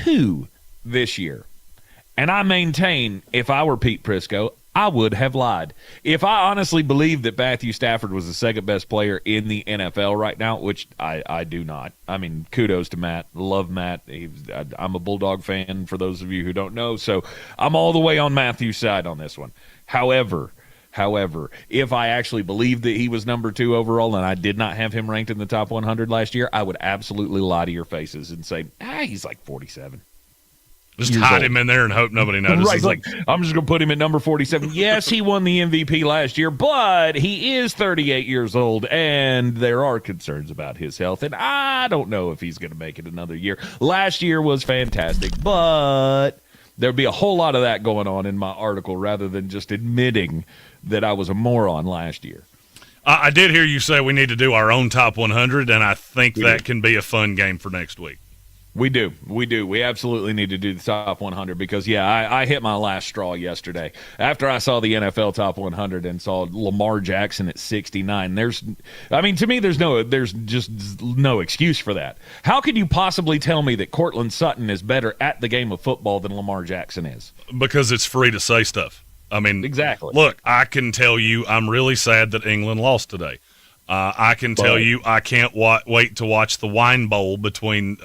2 this year. And I maintain, if I were Pete Prisco, I would have lied. If I honestly believed that Matthew Stafford was the second best player in the NFL right now, which I do not. I mean, kudos to Matt. Love Matt. I'm a Bulldog fan, for those of you who don't know. So I'm all the way on Matthew's side on this one. However, if I actually believed that he was number 2 overall and I did not have him ranked in the top 100 last year, I would absolutely lie to your faces and say, he's like 47. Just hide him in there and hope nobody notices. Right, like, I'm just going to put him at number 47. Yes, he won the MVP last year, but he is 38 years old, and there are concerns about his health, and I don't know if he's going to make it another year. Last year was fantastic, but there'd be a whole lot of that going on in my article rather than just admitting that I was a moron last year. I did hear you say we need to do our own top 100, and I think that can be a fun game for next week. We do. We absolutely need to do the top 100 because, I hit my last straw yesterday. After I saw the NFL top 100 and saw Lamar Jackson at 69, to me, there's just no excuse for that. How could you possibly tell me that Cortland Sutton is better at the game of football than Lamar Jackson is? Because it's free to say stuff. I mean, exactly. Look, I can tell you I'm really sad that England lost today. I can tell you I can't wait to watch the Wine Bowl between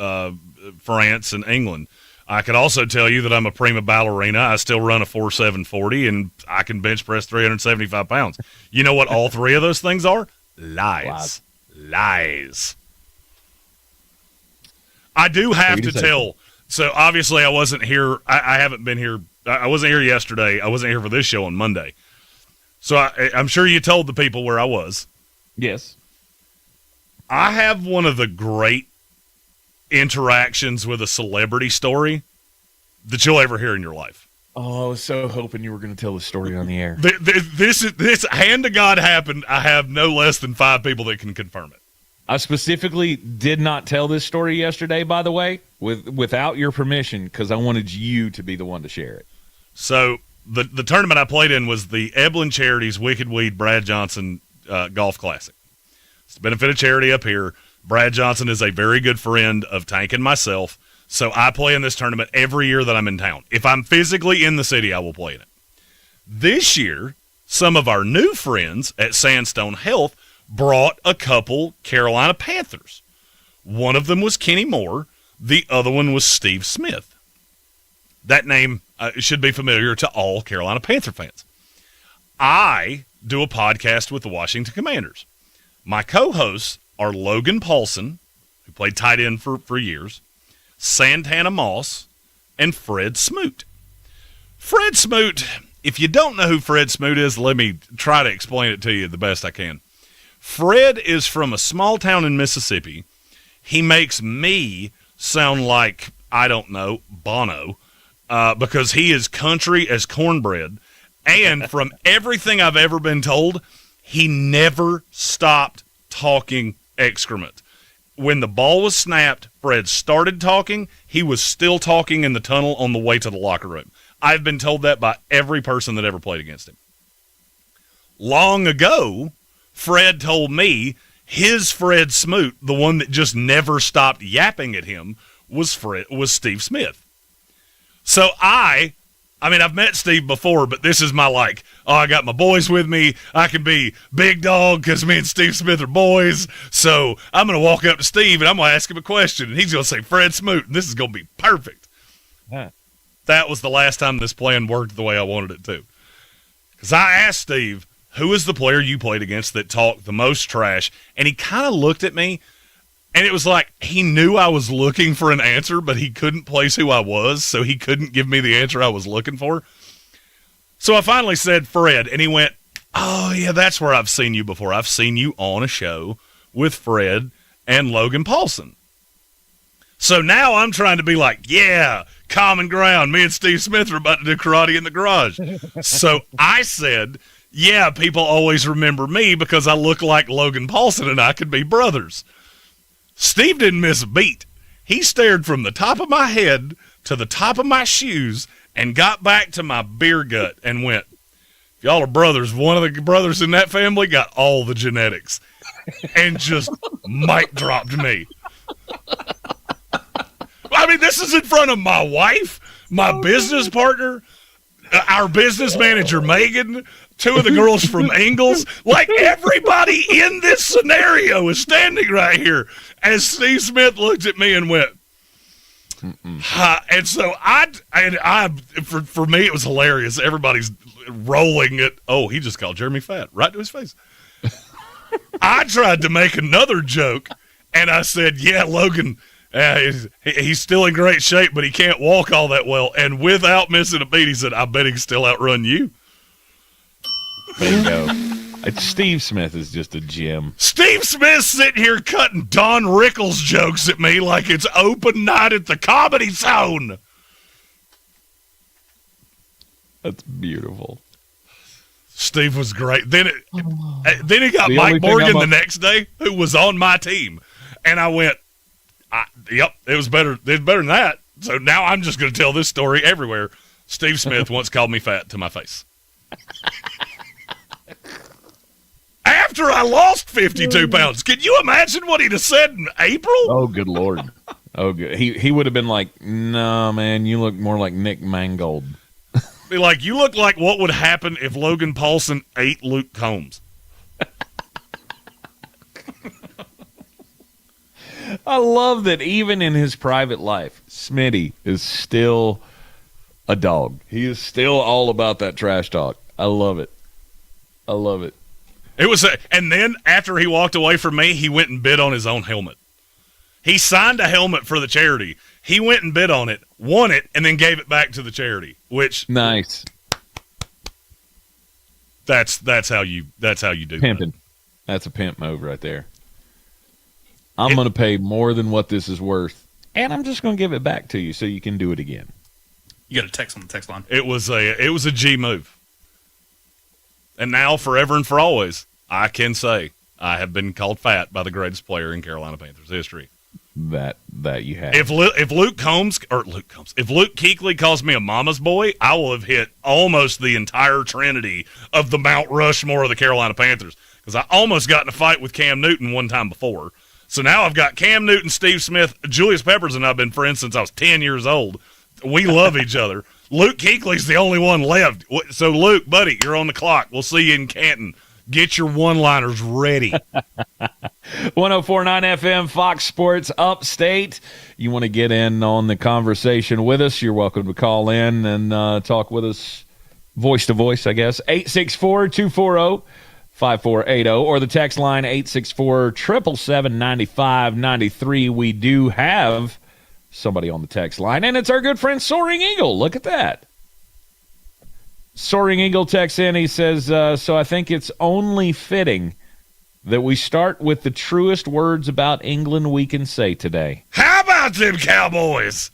France and England. I could also tell you that I'm a prima ballerina. I still run a 4.740, and I can bench press 375 pounds. You know what all 3 of those things are? Lies. I do have to tell. So obviously I wasn't here. I haven't been here. I wasn't here yesterday. I wasn't here for this show on Monday. So I'm sure you told the people where I was. Yes. I have one of the great interactions with a celebrity story that you'll ever hear in your life. Oh, I was so hoping you were going to tell the story on the air. This hand to God happened. I have no less than 5 people that can confirm it. I specifically did not tell this story yesterday, by the way, without your permission, because I wanted you to be the one to share it. So the tournament I played in was the Eblin Charities Wicked Weed Brad Johnson Golf Classic. It's the benefit of charity up here. Brad Johnson is a very good friend of Tank and myself, so I play in this tournament every year that I'm in town. If I'm physically in the city, I will play in it. This year, some of our new friends at Sandstone Health brought a couple Carolina Panthers. One of them was Kenny Moore. The other one was Steve Smith. That name should be familiar to all Carolina Panther fans. I do a podcast with the Washington Commanders. My co-hosts are Logan Paulson, who played tight end for years, Santana Moss, and Fred Smoot. Fred Smoot, if you don't know who Fred Smoot is, let me try to explain it to you the best I can. Fred is from a small town in Mississippi. He makes me sound like, I don't know, Bono, because he is country as cornbread. And from everything I've ever been told, he never stopped talking excrement. When the ball was snapped, Fred started talking. He was still talking in the tunnel on the way to the locker room. I've been told that by every person that ever played against him. Long ago, Fred told me his Fred Smoot, the one that just never stopped yapping at him, was Steve Smith. So I've met Steve before, but this is my I got my boys with me. I can be big dog because me and Steve Smith are boys. So I'm going to walk up to Steve and I'm going to ask him a question. And he's going to say Fred Smoot, and this is going to be perfect. Yeah. That was the last time this plan worked the way I wanted it to. Because I asked Steve, who is the player you played against that talked the most trash? And he kind of looked at me, and it was like he knew I was looking for an answer, but he couldn't place who I was, so he couldn't give me the answer I was looking for. So I finally said Fred, and he went, oh, yeah, that's where I've seen you before. I've seen you on a show with Fred and Logan Paulson. So now I'm trying to be like, yeah, common ground. Me and Steve Smith are about to do karate in the garage. So I said, yeah, people always remember me because I look like Logan Paulson and I could be brothers. Steve didn't miss a beat. He stared from the top of my head to the top of my shoes and got back to my beer gut and went, if y'all are brothers, one of the brothers in that family got all the genetics. And just mic dropped me. I mean, this is in front of my wife, my business partner, our business manager, Megan, two of the girls from Ingalls. Like, everybody in this scenario is standing right here as Steve Smith looked at me and went, and so for me, it was hilarious. Everybody's rolling it. Oh, he just called Jeremy fat right to his face. I tried to make another joke, and I said, yeah, Logan, he's still in great shape, but he can't walk all that well. And without missing a beat, he said, I bet he can still outrun you. Bingo. Steve Smith is just a gem. Steve Smith's sitting here cutting Don Rickles jokes at me like it's open night at the Comedy Zone. That's beautiful. Steve was great. Then he got Mike Morgan the next day, who was on my team. And I went, yep, it was better. It's better than that. So now I'm just going to tell this story everywhere. Steve Smith once called me fat to my face. After I lost 52 pounds. Can you imagine what he'd have said in April? Oh, good Lord. Oh, good. He would have been like, no, man, you look more like Nick Mangold. Be like, you look like what would happen if Logan Paulson ate Luke Combs. I love that even in his private life, Smitty is still a dog. He is still all about that trash talk. I love it. I love it. And then after he walked away from me, he went and bid on his own helmet. He signed a helmet for the charity. He went and bid on it, won it, and then gave it back to the charity. Which nice. That's how you do pimping. That. That's a pimp move right there. I'm going to pay more than what this is worth, and I'm just going to give it back to you so you can do it again. You got a text on the text line. It was a G move. And now, forever and for always, I can say I have been called fat by the greatest player in Carolina Panthers history. That you have. If Luke Kuechly calls me a mama's boy, I will have hit almost the entire trinity of the Mount Rushmore of the Carolina Panthers, because I almost got in a fight with Cam Newton one time before. So now I've got Cam Newton, Steve Smith, Julius Peppers, and I've been friends since I was 10 years old. We love each other. Luke Kuechly's the only one left. So, Luke, buddy, you're on the clock. We'll see you in Canton. Get your one-liners ready. 104.9 FM, Fox Sports Upstate. You want to get in on the conversation with us, you're welcome to call in and talk with us voice to voice, I guess. 864-240-5480 or the text line 864-777-9593. We do have somebody on the text line, and it's our good friend Soaring Eagle. Look at that. Soaring Eagle texts in. He says, so I think it's only fitting that we start with the truest words about England we can say today. How about them Cowboys?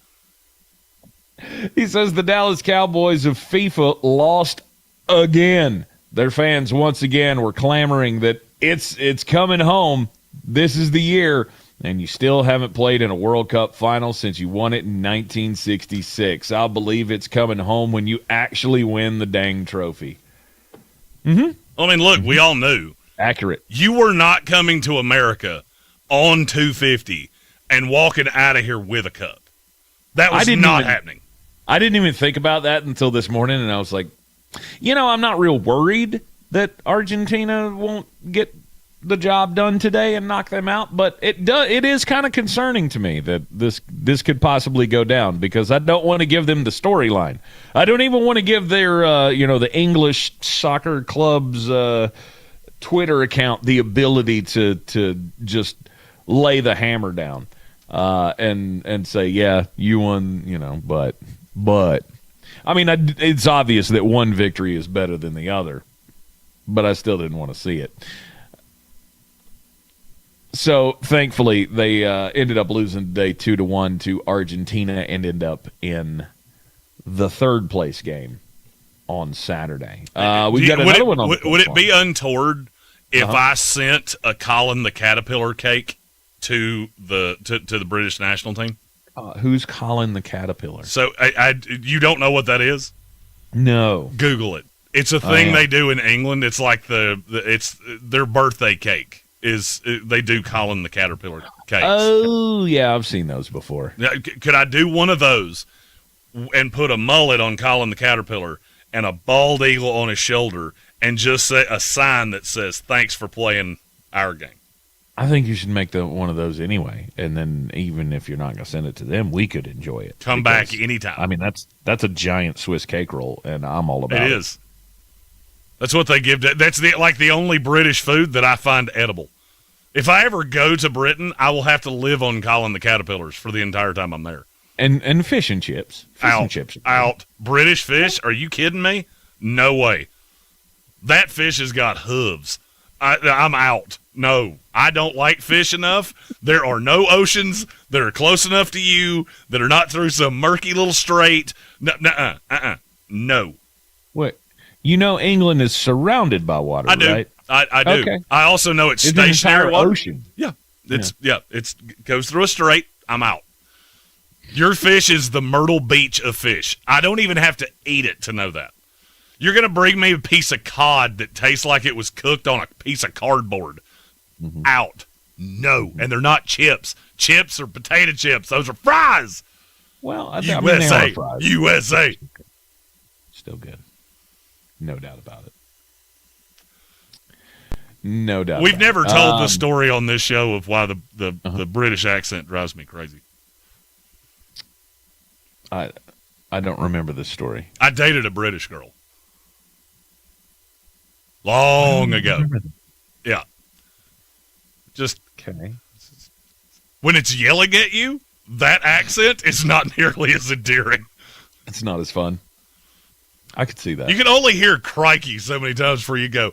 He says the Dallas Cowboys of FIFA lost again. Their fans once again were clamoring that it's coming home. This is the year. And you still haven't played in a World Cup final since you won it in 1966. I'll believe it's coming home when you actually win the dang trophy. I mean, look, we all knew. Accurate. You were not coming to America on 250 and walking out of here with a cup. That was not happening. I didn't even think about that until this morning, and I was like, I'm not real worried that Argentina won't get the job done today and knock them out, but it is kind of concerning to me that this could possibly go down, because I don't want to give them the storyline. I don't even want to give their the English soccer club's Twitter account the ability to just lay the hammer down and say, yeah, you won, but I mean, it's obvious that one victory is better than the other, but I still didn't want to see it. So, thankfully, they ended up losing today 2-1 to Argentina and end up in the third place game on Saturday. We've got another one on the Would it be untoward if I sent a Colin the Caterpillar cake to the British national team? Who's Colin the Caterpillar? So, you don't know what that is? No. Google it. It's a thing they do in England. It's like it's their birthday cake. they do Colin the Caterpillar cakes. Oh, yeah, I've seen those before. Now, could I do one of those and put a mullet on Colin the Caterpillar and a bald eagle on his shoulder and just say a sign that says, "Thanks for playing our game"? I think you should make one of those anyway, and then even if you're not going to send it to them, we could enjoy it. Come back anytime. I mean, that's a giant Swiss cake roll, and I'm all about it. It is. That's what they give. That's the only British food that I find edible. If I ever go to Britain, I will have to live on Colin the Caterpillars for the entire time I'm there. And fish and chips. Out. British fish? Are you kidding me? No way. That fish has got hooves. I'm out. No, I don't like fish enough. There are no oceans that are close enough to you that are not through some murky little strait. No. What? You know England is surrounded by water, I do. right? I do. Okay. I also know it's an stationary entire water. Ocean. Yeah. It goes through a strait. I'm out. Your fish is the Myrtle Beach of fish. I don't even have to eat it to know that. You're going to bring me a piece of cod that tastes like it was cooked on a piece of cardboard. Mm-hmm. Out. No. And they're not chips. Chips are potato chips. Those are fries. Well, USA. I mean, they are fries. USA. Still good. No doubt about it. No doubt. We've never told the story on this show of why the British accent drives me crazy. I don't remember this story. I dated a British girl. Long ago. Yeah. Just okay. When it's yelling at you, that accent is not nearly as endearing. It's not as fun. I could see that. You can only hear crikey so many times before you go,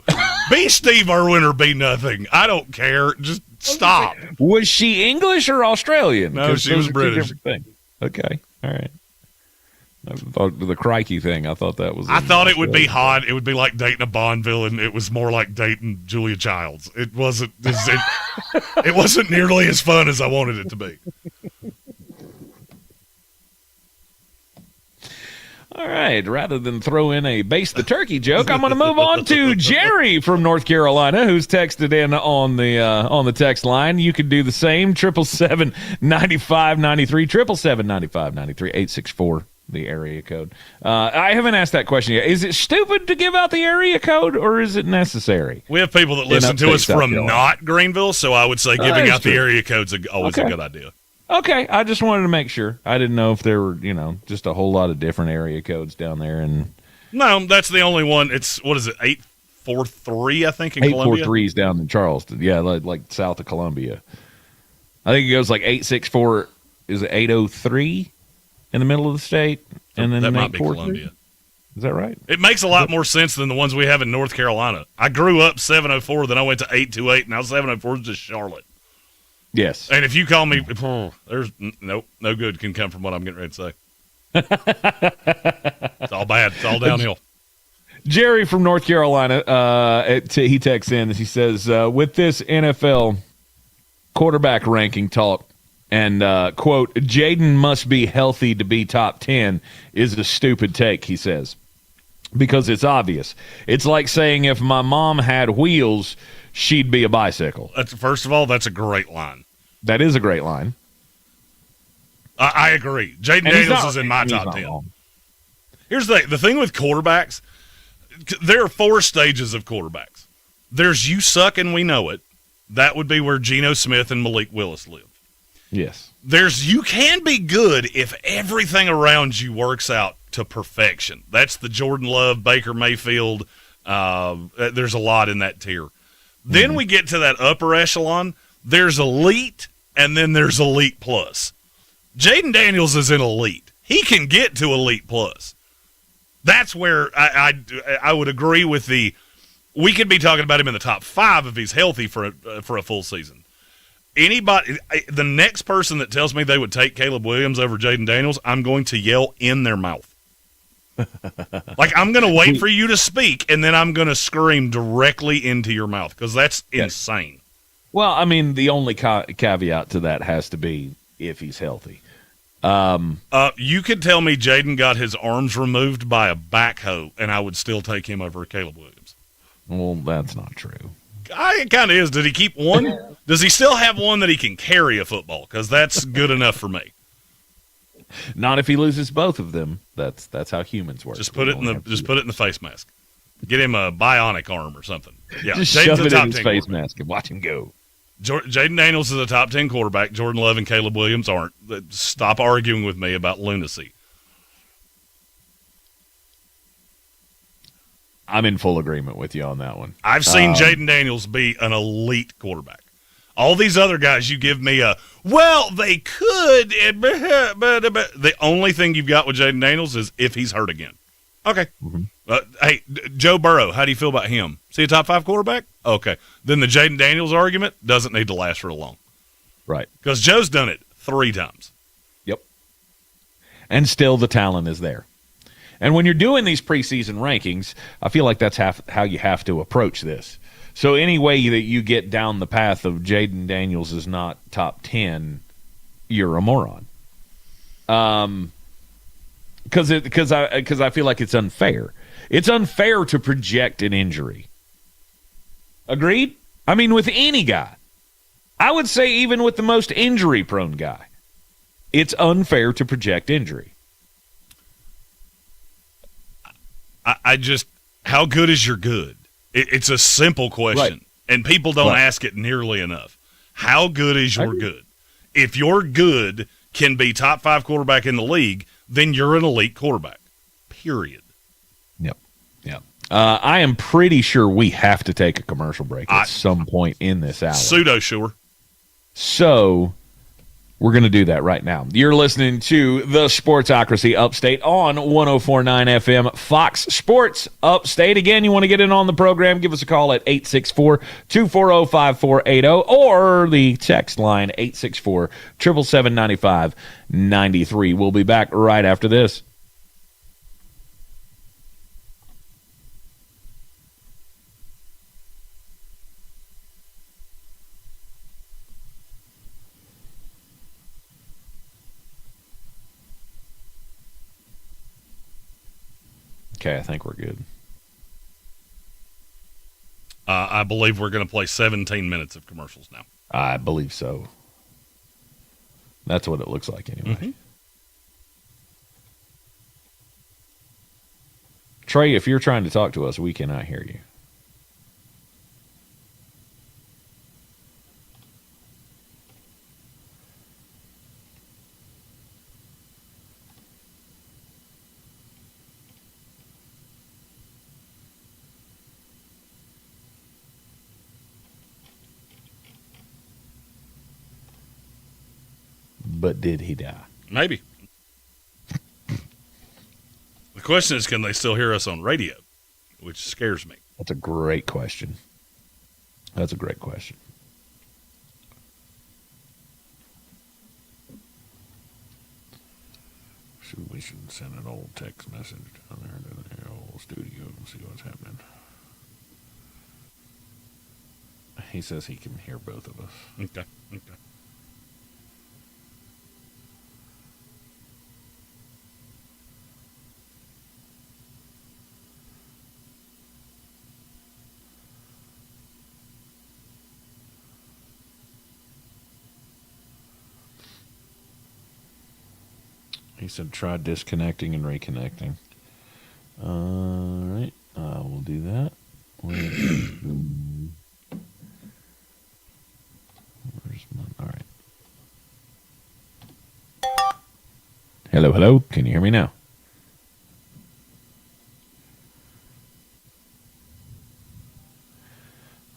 be Steve Irwin or be nothing. I don't care. Just stop. Was she English or Australian? No, she was British. Okay. All right. I thought the crikey thing. I thought that was. I thought it would be hot. It would be like dating a Bond villain. It was more like dating Julia Childs. It wasn't. It wasn't nearly as fun as I wanted it to be. All right. Rather than throw in a base the turkey joke, I'm going to move on to Jerry from North Carolina, who's texted in on the text line. You could do the same. 777-9593, 777-9593, 864. The area code. I haven't asked that question yet. Is it stupid to give out the area code, or is it necessary? We have people that listen to us from not Greenville, so I would say giving out the area code's always a good idea. Okay, I just wanted to make sure. I didn't know if there were, just a whole lot of different area codes down there. And no, that's the only one. It's, what is it, 843, I think, in Columbia? 843 is down in Charleston. Yeah, like south of Columbia. I think it goes like 864, is it 803? In the middle of the state, and then that might be Columbia. Is that right? It makes a lot more sense than the ones we have in North Carolina. I grew up 704, then I went to 828, now 704 is just Charlotte. Yes. And if you call me, there's no good can come from what I'm getting ready to say. It's all bad. It's all downhill. Jerry from North Carolina, he texts in. He says, with this NFL quarterback ranking talk, and, quote, Jaden must be healthy to be top 10 is a stupid take, he says, because it's obvious. It's like saying if my mom had wheels, she'd be a bicycle. First of all, that's a great line. That is a great line. I agree. Jaden Daniels is in my top 10. Wrong. Here's the thing with quarterbacks. There are 4 stages of quarterbacks. There's you suck and we know it. That would be where Geno Smith and Malik Willis live. Yes. There's you can be good if everything around you works out to perfection. That's the Jordan Love, Baker Mayfield. There's a lot in that tier. Then we get to that upper echelon. There's elite, and then there's elite plus. Jaden Daniels is in elite. He can get to elite plus. That's where I would agree with we could be talking about him in the top 5 if he's healthy for a full season. Anybody, the next person that tells me they would take Caleb Williams over Jaden Daniels, I'm going to yell in their mouth. Like, I'm going to wait for you to speak, and then I'm going to scream directly into your mouth, because that's insane. Well, I mean, the only caveat to that has to be if he's healthy. You could tell me Jaden got his arms removed by a backhoe, and I would still take him over Caleb Williams. Well, that's not true. It kind of is. Did he keep one? Does he still have one that he can carry a football? Because that's good enough for me. Not if he loses both of them. That's how humans work. Just put it in the face mask. Get him a bionic arm or something. Yeah, just shove it in his face mask and watch him go. Jaden Daniels is a top 10 quarterback. Jordan Love and Caleb Williams aren't. Stop arguing with me about lunacy. I'm in full agreement with you on that one. I've seen Jaden Daniels be an elite quarterback. All these other guys, you give me they could, but the only thing you've got with Jaden Daniels is if he's hurt again. Okay. Mm-hmm. Hey, Joe Burrow, how do you feel about him? Is he a top 5 quarterback? Okay. Then the Jaden Daniels argument doesn't need to last for long. Right. Because Joe's done it 3 times. Yep. And still the talent is there. And when you're doing these preseason rankings, I feel like that's how you have to approach this. So any way that you get down the path of Jaden Daniels is not top 10, you're a moron. Because I feel like it's unfair. It's unfair to project an injury. Agreed? I mean, with any guy. I would say even with the most injury-prone guy. It's unfair to project injury. How good is your good? It's a simple question, right. And people don't ask it nearly enough. How good is your good? If your good can be top 5 quarterback in the league, then you're an elite quarterback, period. Yep. I am pretty sure we have to take a commercial break at some point in this hour. Pseudo sure. So we're going to do that right now. You're listening to the Sportsocracy Upstate on 104.9 FM, Fox Sports Upstate. Again, you want to get in on the program, give us a call at 864-240-5480 or the text line 864-777-9593. We'll be back right after this. Okay, I think we're good. I believe we're going to play 17 minutes of commercials now. I believe so. That's what it looks like anyway. Mm-hmm. Trey, if you're trying to talk to us, we cannot hear you. But did he die? Maybe. The question is, can they still hear us on radio? Which scares me. That's a great question. We should send an old text message down there to the old studio and see what's happening. He says he can hear both of us. Okay. He said try disconnecting and reconnecting. All right. We'll do that. All right. Hello. Can you hear me now?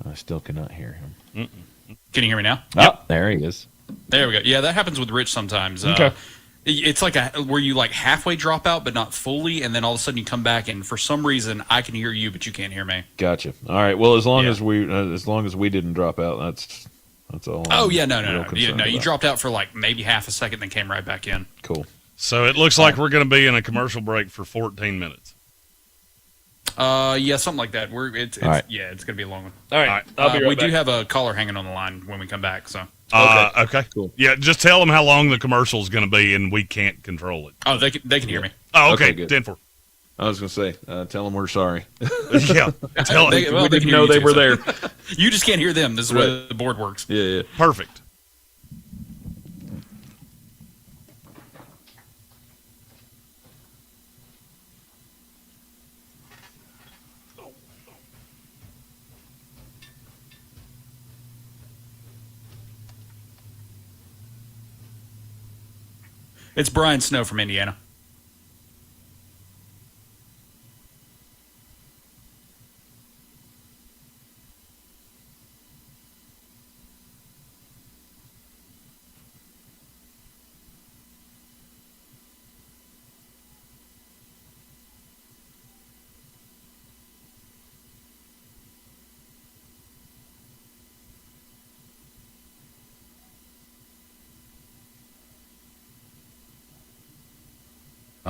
I still cannot hear him. Can you hear me now? Oh, yep. There he is. There we go. Yeah, that happens with Rich sometimes. Okay. It's like where you like halfway drop out, but not fully, and then all of a sudden you come back, and for some reason I can hear you, but you can't hear me. Gotcha. All right. Well, as long as we didn't drop out, that's all. Oh yeah, no. You dropped out for like maybe half a second, then came right back in. Cool. So it looks like we're going to be in a commercial break for 14 minutes. Yeah, something like that. It's right. Yeah, it's going to be a long one. All right. I'll be right we back. do have a caller hanging on the line when we come back, so. Okay. Cool. Yeah, just tell them how long the commercial is going to be, and we can't control it. Oh, they can hear me. Oh, okay. 10-4. I was going to say, tell them we're sorry. Yeah. Tell They- them. well, We they didn't can know hear they you were too, there. so. You just can't hear them. This is the way the board works. Yeah. Perfect. It's Brian Snow from Indiana.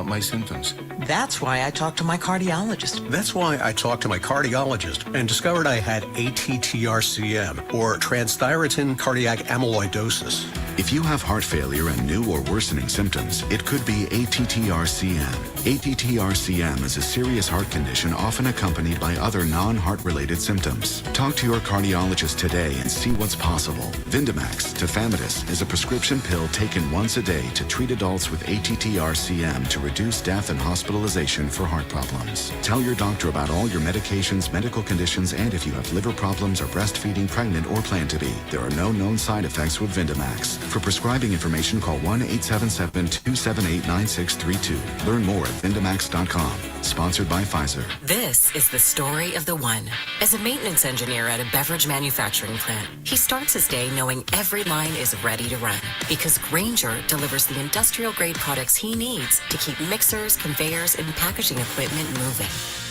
My symptoms. That's why I talked to my cardiologist. That's why I talked to my cardiologist and discovered I had ATTRCM, or transthyretin cardiac amyloidosis. If you have heart failure and new or worsening symptoms, it could be ATTRCM. ATTRCM is a serious heart condition often accompanied by other non-heart-related symptoms. Talk to your cardiologist today and see what's possible. Vindamax, tafamidis, is a prescription pill taken once a day to treat adults with ATTRCM to reduce death and hospitalization for heart problems. Tell your doctor about all your medications, medical conditions, and if you have liver problems, are breastfeeding, pregnant, or plan to be. There are no known side effects with Vindamax. For prescribing information, call 1-877-278-9632. Learn more at Vindamax.com. Sponsored by Pfizer. This is the story of the one. As a maintenance engineer at a beverage manufacturing plant, he starts his day knowing every line is ready to run because Grainger delivers the industrial-grade products he needs to keep mixers, conveyors, and packaging equipment moving.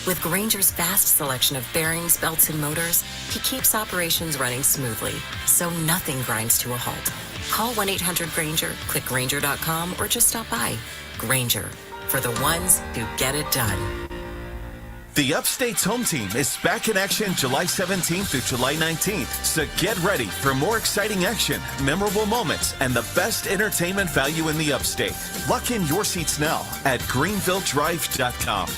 With Grainger's vast selection of bearings, belts, and motors, he keeps operations running smoothly, so nothing grinds to a halt. Call 1-800-GRAINGER, click Grainger.com, or just stop by. Grainger, for the ones who get it done. The Upstate's home team is back in action July 17th through July 19th. So get ready for more exciting action, memorable moments, and the best entertainment value in the Upstate. Lock in your seats now at greenvilledrive.com.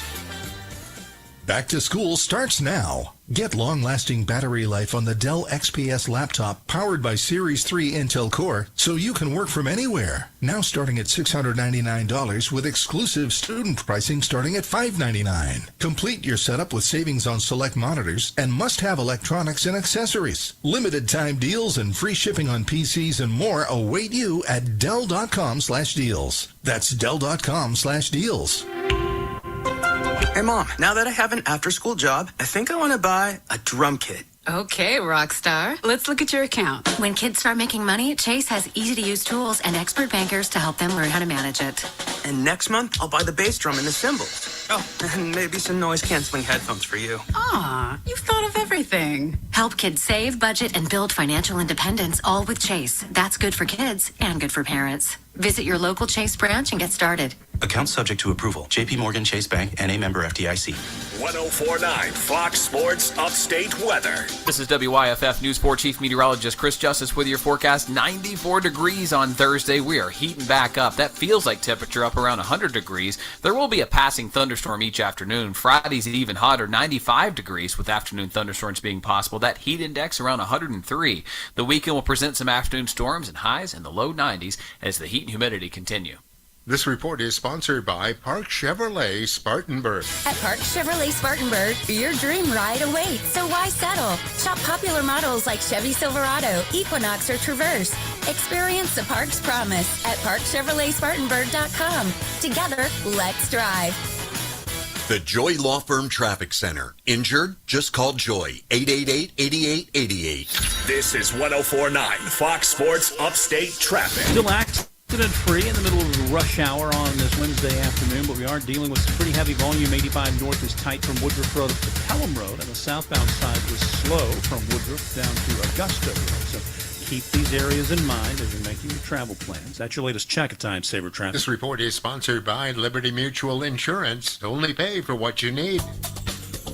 Back to school starts now. Get long-lasting battery life on the Dell XPS laptop powered by Series 3 Intel Core so you can work from anywhere. Now starting at $699 with exclusive student pricing starting at $599. Complete your setup with savings on select monitors and must-have electronics and accessories. Limited time deals and free shipping on PCs and more await you at Dell.com/deals. That's Dell.com/deals. Hey, Mom, now that I have an after-school job, I think I want to buy a drum kit. Okay, Rockstar. Let's look at your account. When kids start making money, Chase has easy-to-use tools and expert bankers to help them learn how to manage it. And next month, I'll buy the bass drum and the cymbals. Oh, and maybe some noise-canceling headphones for you. Aw, you've thought of everything. Help kids save, budget, and build financial independence, all with Chase. That's good for kids and good for parents. Visit your local Chase branch and get started. Account subject to approval. JP Morgan Chase Bank, N.A. member FDIC. 104.9 Fox Sports Upstate Weather. This is WYFF News 4 Chief Meteorologist Chris Justice with your forecast. 94 degrees on Thursday. We are heating back up. That feels like temperature up around 100 degrees. There will be a passing thunderstorm each afternoon. Friday's even hotter, 95 degrees with afternoon thunderstorms being possible. That heat index around 103. The weekend will present some afternoon storms and highs in the low 90s as the heat and humidity continue. This report is sponsored by Park Chevrolet Spartanburg. At Park Chevrolet Spartanburg, your dream ride awaits, so why settle? Shop popular models like Chevy Silverado, Equinox, or Traverse. Experience the Park's promise at ParkChevroletSpartanburg.com. Together, let's drive. The Joy Law Firm Traffic Center. Injured? Just call Joy. 888-8888. This is 104.9 Fox Sports Upstate Traffic. Still accident-free in the middle of the rush hour on this Wednesday afternoon, but we are dealing with some pretty heavy volume. 85 north is tight from Woodruff Road up to Pelham Road, and the southbound side was slow from Woodruff down to Augusta Road. So keep these areas in mind as you're making your travel plans. That's your latest check of Time Saver Traffic. This report is sponsored by Liberty Mutual Insurance. Only pay for what you need.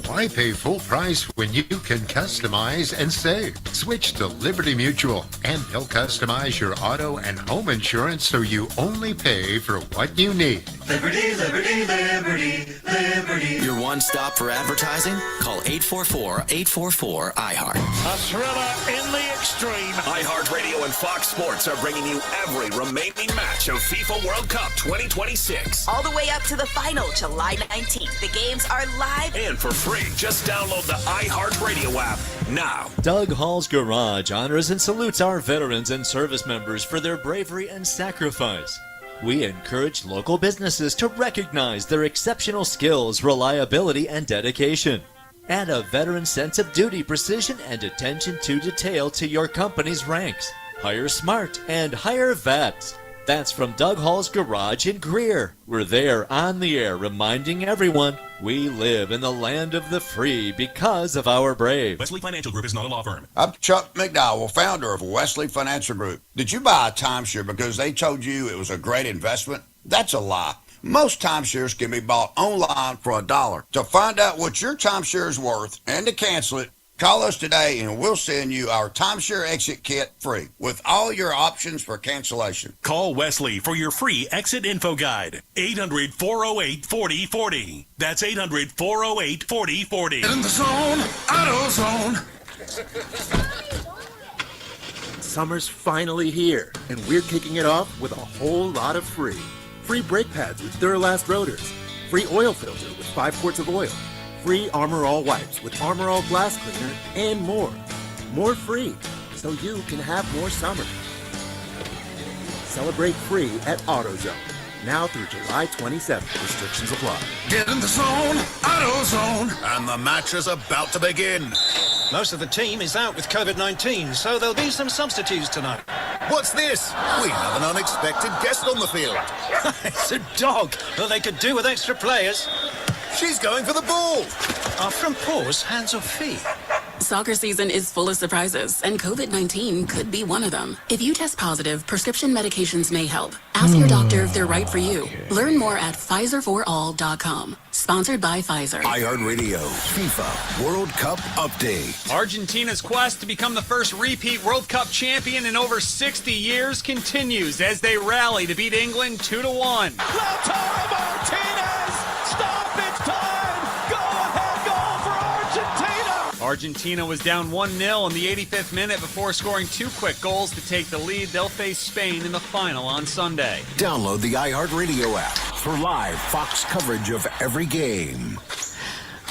Why pay full price when you can customize and save? Switch to Liberty Mutual, and they'll customize your auto and home insurance so you only pay for what you need. Liberty, liberty, liberty, liberty. Your one stop for advertising? Call 844-844-iHeart. A thriller in the extreme. iHeartRadio and Fox Sports are bringing you every remaining match of FIFA World Cup 2026. All the way up to the final, July 19th. The games are live And for free, just download the iHeartRadio app now. Doug Hall's Garage honors and salutes our veterans and service members for their bravery and sacrifice. We encourage local businesses to recognize their exceptional skills, reliability, and dedication. Add a veteran sense of duty, precision, and attention to detail to your company's ranks. Hire smart and hire vets. That's from Doug Hall's Garage in Greene. We're there on the air reminding everyone we live in the land of the free because of our brave. Wesley Financial Group is not a law firm. I'm Chuck McDowell, founder of Wesley Financial Group. Did you buy a timeshare because they told you it was a great investment? That's a lie. Most timeshares can be bought online for $1. To find out what your timeshare is worth and to cancel it, call us today and we'll send you our timeshare exit kit free with all your options for cancellation. Call Wesley for your free exit info guide. 800-408-4040. That's 800-408-4040. In the zone, AutoZone. Summer's finally here, and we're kicking it off with a whole lot of free. Free brake pads with Duralast rotors. Free oil filter with 5 quarts of oil. Free Armor All wipes with Armor All glass cleaner, and more. More free, so you can have more summer. Celebrate free at AutoZone. Now through July 27th. Restrictions apply. Get in the zone, AutoZone. And the match is about to begin. Most of the team is out with COVID-19, so there'll be some substitutes tonight. What's this? We have an unexpected guest on the field. It's a dog. Well, they could do with extra players. She's going for the ball. From paws, hands or feet. Soccer season is full of surprises, and COVID-19 could be one of them. If you test positive, prescription medications may help. Ask your doctor if they're right for you. Learn more at PfizerForAll.com. Sponsored by Pfizer. iHeartRadio, FIFA World Cup Update. Argentina's quest to become the first repeat World Cup champion in over 60 years continues as they rally to beat England 2-1. Lautaro Martinez! Stop! It's time! Go-ahead goal for Argentina! Argentina was down 1-0 in the 85th minute before scoring 2 quick goals to take the lead. They'll face Spain in the final on Sunday. Download the iHeartRadio app for live Fox coverage of every game.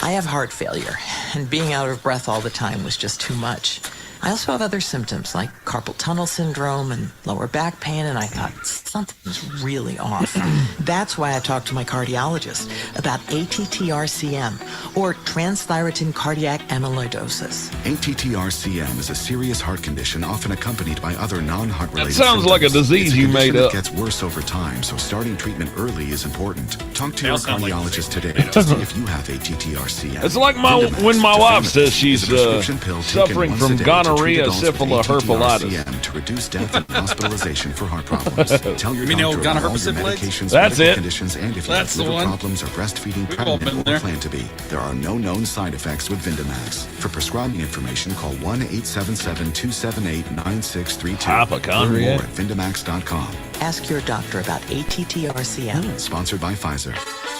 I have heart failure, and being out of breath all the time was just too much. I also have other symptoms like carpal tunnel syndrome and lower back pain, and I thought something's really off. That's why I talked to my cardiologist about ATTR-CM, or transthyretin cardiac amyloidosis. ATTR-CM is a serious heart condition often accompanied by other non-heart related That sounds like a disease you made up. It gets worse over time, so starting treatment early is important. Talk to your cardiologist today to see if you have ATTR-CM. It's like when my wife says she's suffering from gonorrhea, syphilis, herpelitis. To reduce death and hospitalization for heart problems. Tell your You mean doctor about all your gonorrhea medications, That's medical it. conditions, and if you That's have the liver one. problems or breastfeeding, We've all pregnant, been or there. plan to be. There are no known side effects with Vindamax. For prescribing information, call 1-877-278-9632. Hypochondriac. Learn more at Vindamax.com. Ask your doctor about ATTR-CM. Sponsored by Pfizer.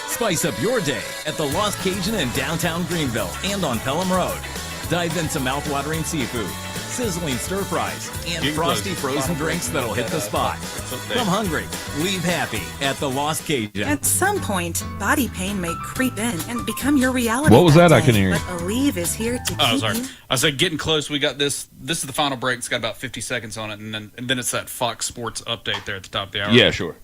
Spice up your day at the Lost Cajun in downtown Greenville and on Pelham Road. Dive into mouth-watering seafood, sizzling stir-fries, and Get frosty close. frozen drinks that'll hit the spot. Come hungry, leave happy at the Lost Cajun. At some point, body pain may creep in and become your reality. What was that? I day, couldn't hear you. But Aleve is here to Oh, keep sorry. you. I said getting close. We got this. This is the final break. It's got about 50 seconds on it, and then it's that Fox Sports update there at the top of the hour. Yeah, sure.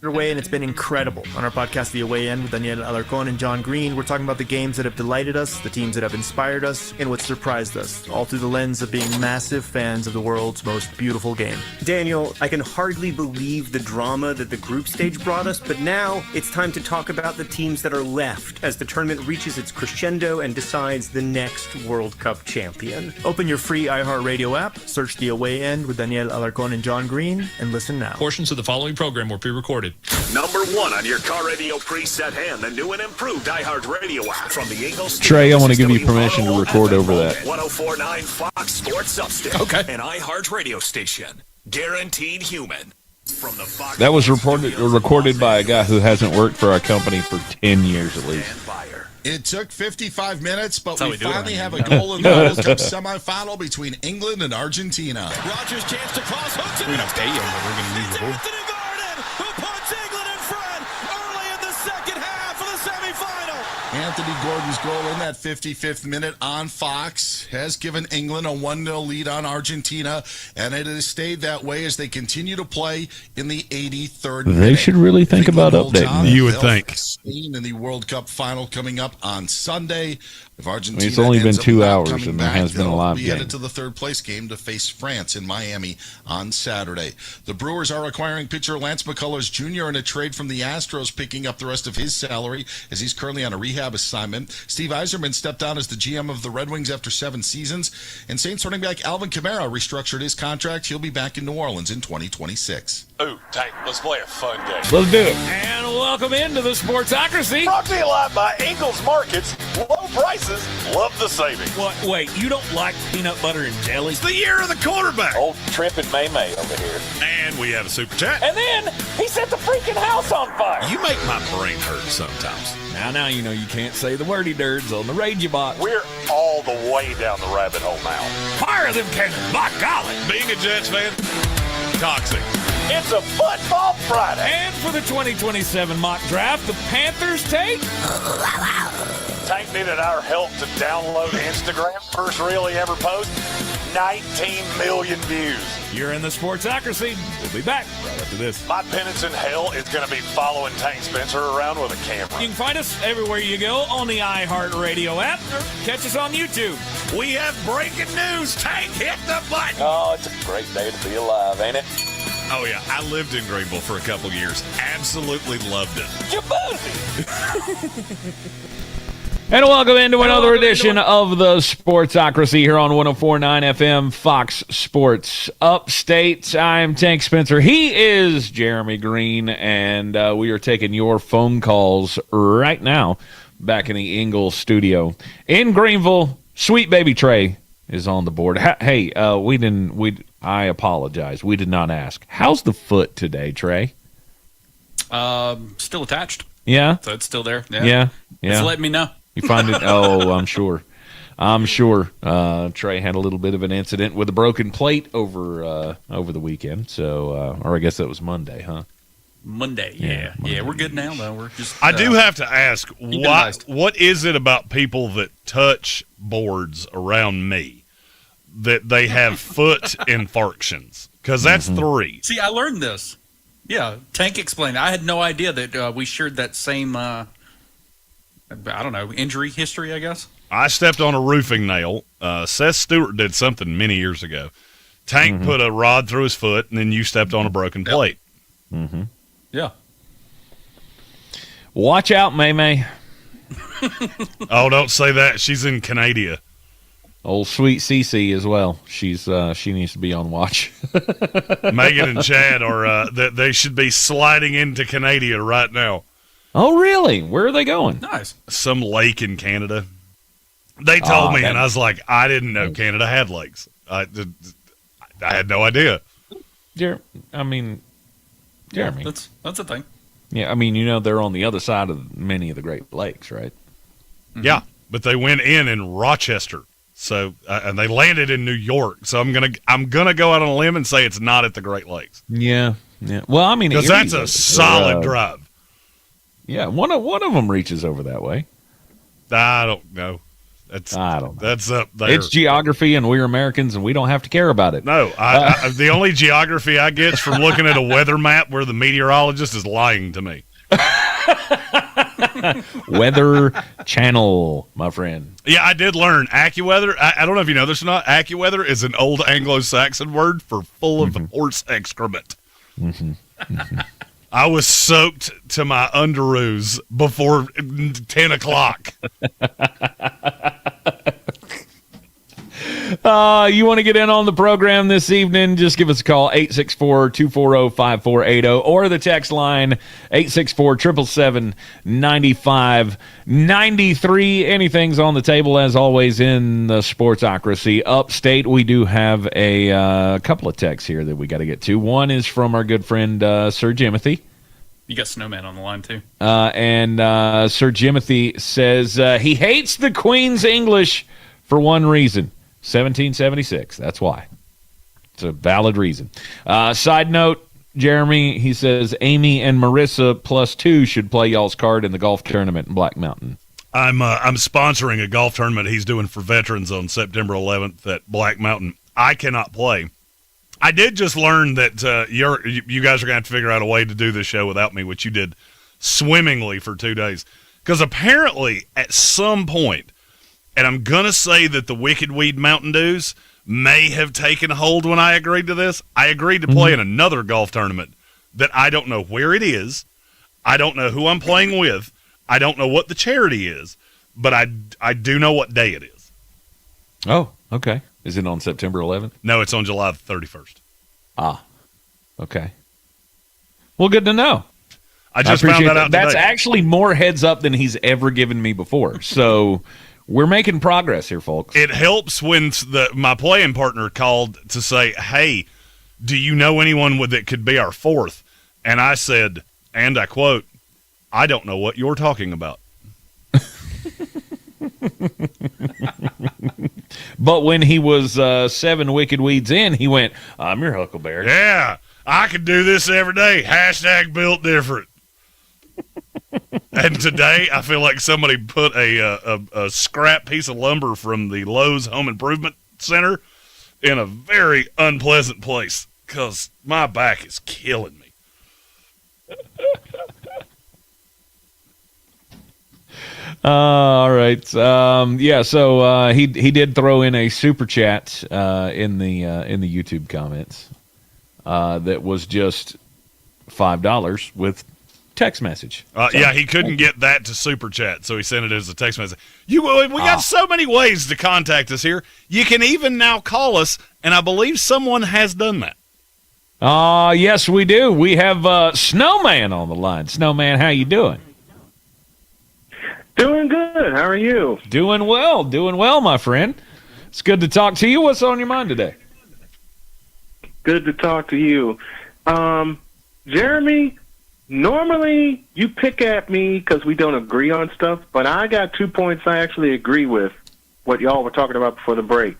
Away, and it's been incredible. On our podcast, The Away End, with Daniel Alarcon and John Greene, we're talking about the games that have delighted us, the teams that have inspired us, and what surprised us, all through the lens of being massive fans of the world's most beautiful game. Daniel, I can hardly believe the drama that the group stage brought us, but now it's time to talk about the teams that are left as the tournament reaches its crescendo and decides the next World Cup champion. Open your free iHeartRadio app, search The Away End with Daniel Alarcon and John Greene, and listen now. Portions of the following program were pre-recorded. dude. Number 1 on your car radio preset and the new and improved iHeartRadio app from the Eagles. Trey, I want to give you permission to record over that. 104.9 Fox Sports Upstate. Okay. An iHeartRadio station. Guaranteed human. From the Fox That was recorded by a guy who hasn't worked for our company for 10 years at least. It took 55 minutes, but That's we how we do it finally right have now. a goal in the World Cup semifinal between England and Argentina. Rogers chance to cross. Hooks it. We're going to pay you, but we're going to need the ball. Anthony Gordon, who puts England in front early in the second half of the semifinal. Anthony Gordon's goal in that 55th minute on Fox has given England a 1-0 lead on Argentina, and it has stayed that way as they continue to play in the 83rd minute. They should really think about updating. You would think. Spain in the World Cup final coming up on Sunday. If Argentina it's only been ends up 2 not hours, coming and there back, has been a they'll live be game. headed to the third place game to face France in Miami on Saturday. The Brewers are acquiring pitcher Lance McCullers Jr. in a trade from the Astros, picking up the rest of his salary as he's currently on a rehab assignment. Steve Yzerman stepped down as the GM of the Red Wings after 7 seasons, and Saints running back Alvin Kamara restructured his contract. He'll be back in New Orleans in 2026. Ooh, Tank, let's play a fun game. Let's do it. And welcome into the Sportsocracy. Brought to you live by Ingles Markets. Low prices, love the savings. What? Wait, you don't like peanut butter and jelly? It's the year of the quarterback. Old Trip and May over here. And we have a super chat. And then he set the freaking house on fire. You make my brain hurt sometimes. Now, you know you can't say the wordy dirds on the Radio Bot. We're all the way down the rabbit hole now. Fire them cannons, by golly. Being a Jets fan, toxic. It's a football Friday. And for the 2027 mock draft, the Panthers take... Tank needed our help to download Instagram. First reel he ever posted. 19 million views. You're in the Sportsocracy. We'll be back right after this. My penance in hell is going to be following Tank Spencer around with a camera. You can find us everywhere you go on the iHeartRadio app or catch us on YouTube. We have breaking news. Tank, hit the button. Oh, it's a great day to be alive, ain't it? Oh, yeah. I lived in Greenville for a couple years. Absolutely loved it. And welcome into another edition of the Sportsocracy here on 104.9 FM Fox Sports Upstate. I'm Tank Spencer. He is Jeremy Greene, and we are taking your phone calls right now back in the Ingles studio in Greenville. Sweet baby Trey is on the board. Hey, I apologize. We did not ask. How's the foot today, Trey? Still attached. Yeah? So it's still there. Yeah. Just letting me know. You find it? Oh, I'm sure. Trey had a little bit of an incident with a broken plate over the weekend. So, or I guess that was Monday, huh? Monday, yeah. Yeah, we're good now, though. We're just. I do have to ask, what is it about people that touch boards around me that they have foot infarctions? Because that's 3. See, I learned this. Yeah, Tank explained. I had no idea that we shared that same, injury history, I guess. I stepped on a roofing nail. Seth Stewart did something many years ago. Tank put a rod through his foot, and then you stepped on a broken plate. Mm-hmm. Yeah. Watch out, May. Oh, don't say that. She's in Canada. Old sweet Cece as well. She needs to be on watch. Megan and Chad are they should be sliding into Canada right now. Oh, really? Where are they going? Nice. Some lake in Canada. They told me, and I was like, I didn't know Canada had lakes. I had no idea. Jeremy. That's a thing. Yeah, they're on the other side of many of the Great Lakes, right? Mm-hmm. Yeah, but they went in Rochester, so and they landed in New York. So I'm gonna go out on a limb and say it's not at the Great Lakes. Yeah. Well, because that's a solid drive. Yeah, one of them reaches over that way. I don't know. I don't know. That's up there. It's geography, and we're Americans, and we don't have to care about it. No, the only geography I get is from looking at a weather map where the meteorologist is lying to me. Weather Channel, my friend. Yeah, I did learn AccuWeather. I don't know if you know this or not. AccuWeather is an old Anglo-Saxon word for full of horse excrement. Mm-hmm. Mm-hmm. I was soaked to my underoos before 10 o'clock. You want to get in on the program this evening, just give us a call, 864-240-5480, or the text line, 864-777-9593. Anything's on the table, as always, in the Sportsocracy. Upstate, we do have a couple of texts here that we got to get to. One is from our good friend Sir Jimothy. You got Snowman on the line, too. And Sir Jimothy says he hates the Queen's English for one reason, 1776. That's why. It's a valid reason. Side note, Jeremy, he says Amy and Marissa +2 should play y'all's card in the golf tournament in Black Mountain. I'm sponsoring a golf tournament he's doing for veterans on September 11th at Black Mountain. I cannot play. I did just learn that you guys are going to have to figure out a way to do this show without me, which you did swimmingly for 2 days. Because apparently at some point, and I'm going to say that the Wicked Weed Mountain Dews may have taken hold when I agreed to this. I agreed to play in another golf tournament that I don't know where it is. I don't know who I'm playing with. I don't know what the charity is. But I do know what day it is. Oh, okay. Is it on September 11th? No, it's on July 31st. Ah, okay. Well, good to know. I just found that out today. That's actually more heads up than he's ever given me before. So we're making progress here, folks. It helps when my playing partner called to say, hey, do you know anyone that could be our fourth? And I said, and I quote, I don't know what you're talking about. But when he was 7 Wicked Weeds in, he went, I'm your Huckleberry. Yeah, I could do this every day. # built different. And today, I feel like somebody put a scrap piece of lumber from the Lowe's Home Improvement Center in a very unpleasant place because my back is killing me. All right. So he did throw in a super chat in the YouTube comments that was just $5 with text message. Yeah, he couldn't get that to super chat, so he sent it as a text message. We got so many ways to contact us here. You can even now call us, and I believe someone has done that. Yes, we do. We have Snowman on the line. Snowman, how you doing? Doing good. How are you? Doing well, my friend. It's good to talk to you. What's on your mind today? Good to talk to you. Jeremy, normally you pick at me because we don't agree on stuff, but I got 2 points I actually agree with what y'all were talking about before the break.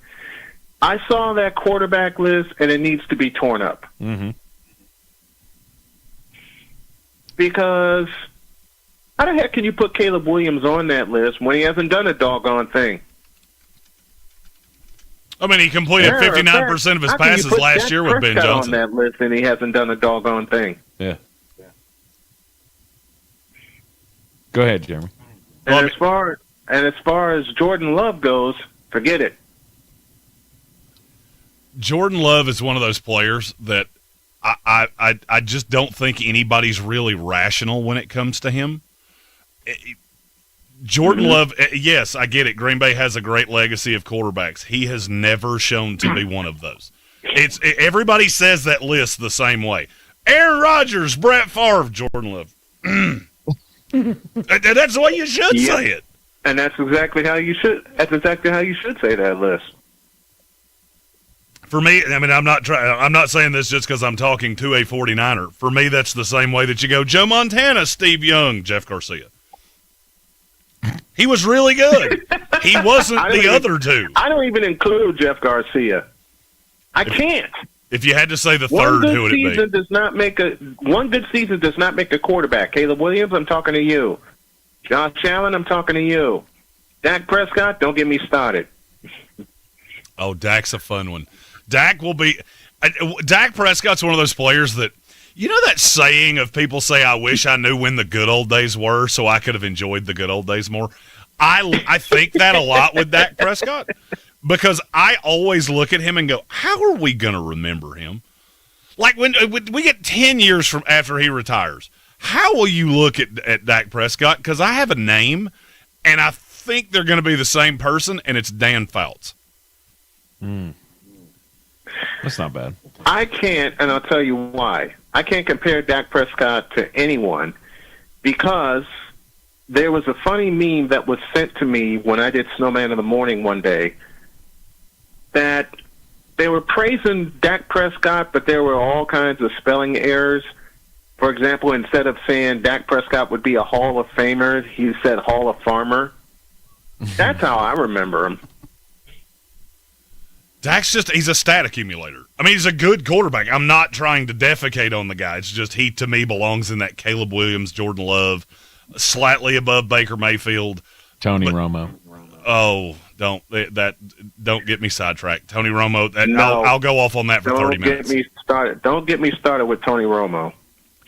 I saw that quarterback list, and it needs to be torn up. Mm-hmm. Because how the heck can you put Caleb Williams on that list when he hasn't done a doggone thing? I mean, he completed 59% of his passes last year with Ben Johnson. On that list, and he hasn't done a doggone thing. Yeah. Go ahead, Jeremy. And as far as Jordan Love goes, forget it. Jordan Love is one of those players that I just don't think anybody's really rational when it comes to him. Jordan Love, yes, I get it. Green Bay has a great legacy of quarterbacks. He has never shown to be one of those. Everybody says that list the same way. Aaron Rodgers, Brett Favre, Jordan Love. That's the way you should say it. And that's exactly how you should. That's exactly how you should say that list. For me, I mean, I'm not saying this just because I'm talking to a 49er. For me, that's the same way that you go Joe Montana, Steve Young, Jeff Garcia. He was really good. He wasn't the other two. I don't even include Jeff Garcia. I can't. If you had to say the third, who would it be? One good season does not make a quarterback. Caleb Williams, I'm talking to you. Josh Allen, I'm talking to you. Dak Prescott, don't get me started. Oh, Dak's a fun one. Dak Prescott's one of those players that, you know that saying of people say, I wish I knew when the good old days were so I could have enjoyed the good old days more? I think that a lot with Dak Prescott because I always look at him and go, how are we going to remember him? Like when we get 10 years from after he retires, how will you look at Dak Prescott? Because I have a name, and I think they're going to be the same person, and it's Dan Fouts. That's not bad. I can't, and I'll tell you why. I can't compare Dak Prescott to anyone because there was a funny meme that was sent to me when I did Snowman in the Morning one day that they were praising Dak Prescott, but there were all kinds of spelling errors. For example, instead of saying Dak Prescott would be a Hall of Famer, he said Hall of Farmer. That's how I remember him. Dak's he's a stat accumulator. I mean, he's a good quarterback. I'm not trying to defecate on the guy. It's just he, to me, belongs in that Caleb Williams, Jordan Love, slightly above Baker Mayfield. Tony Romo. Oh, don't get me sidetracked. Tony Romo, I'll go off on that for 30 minutes. Don't get me started with Tony Romo.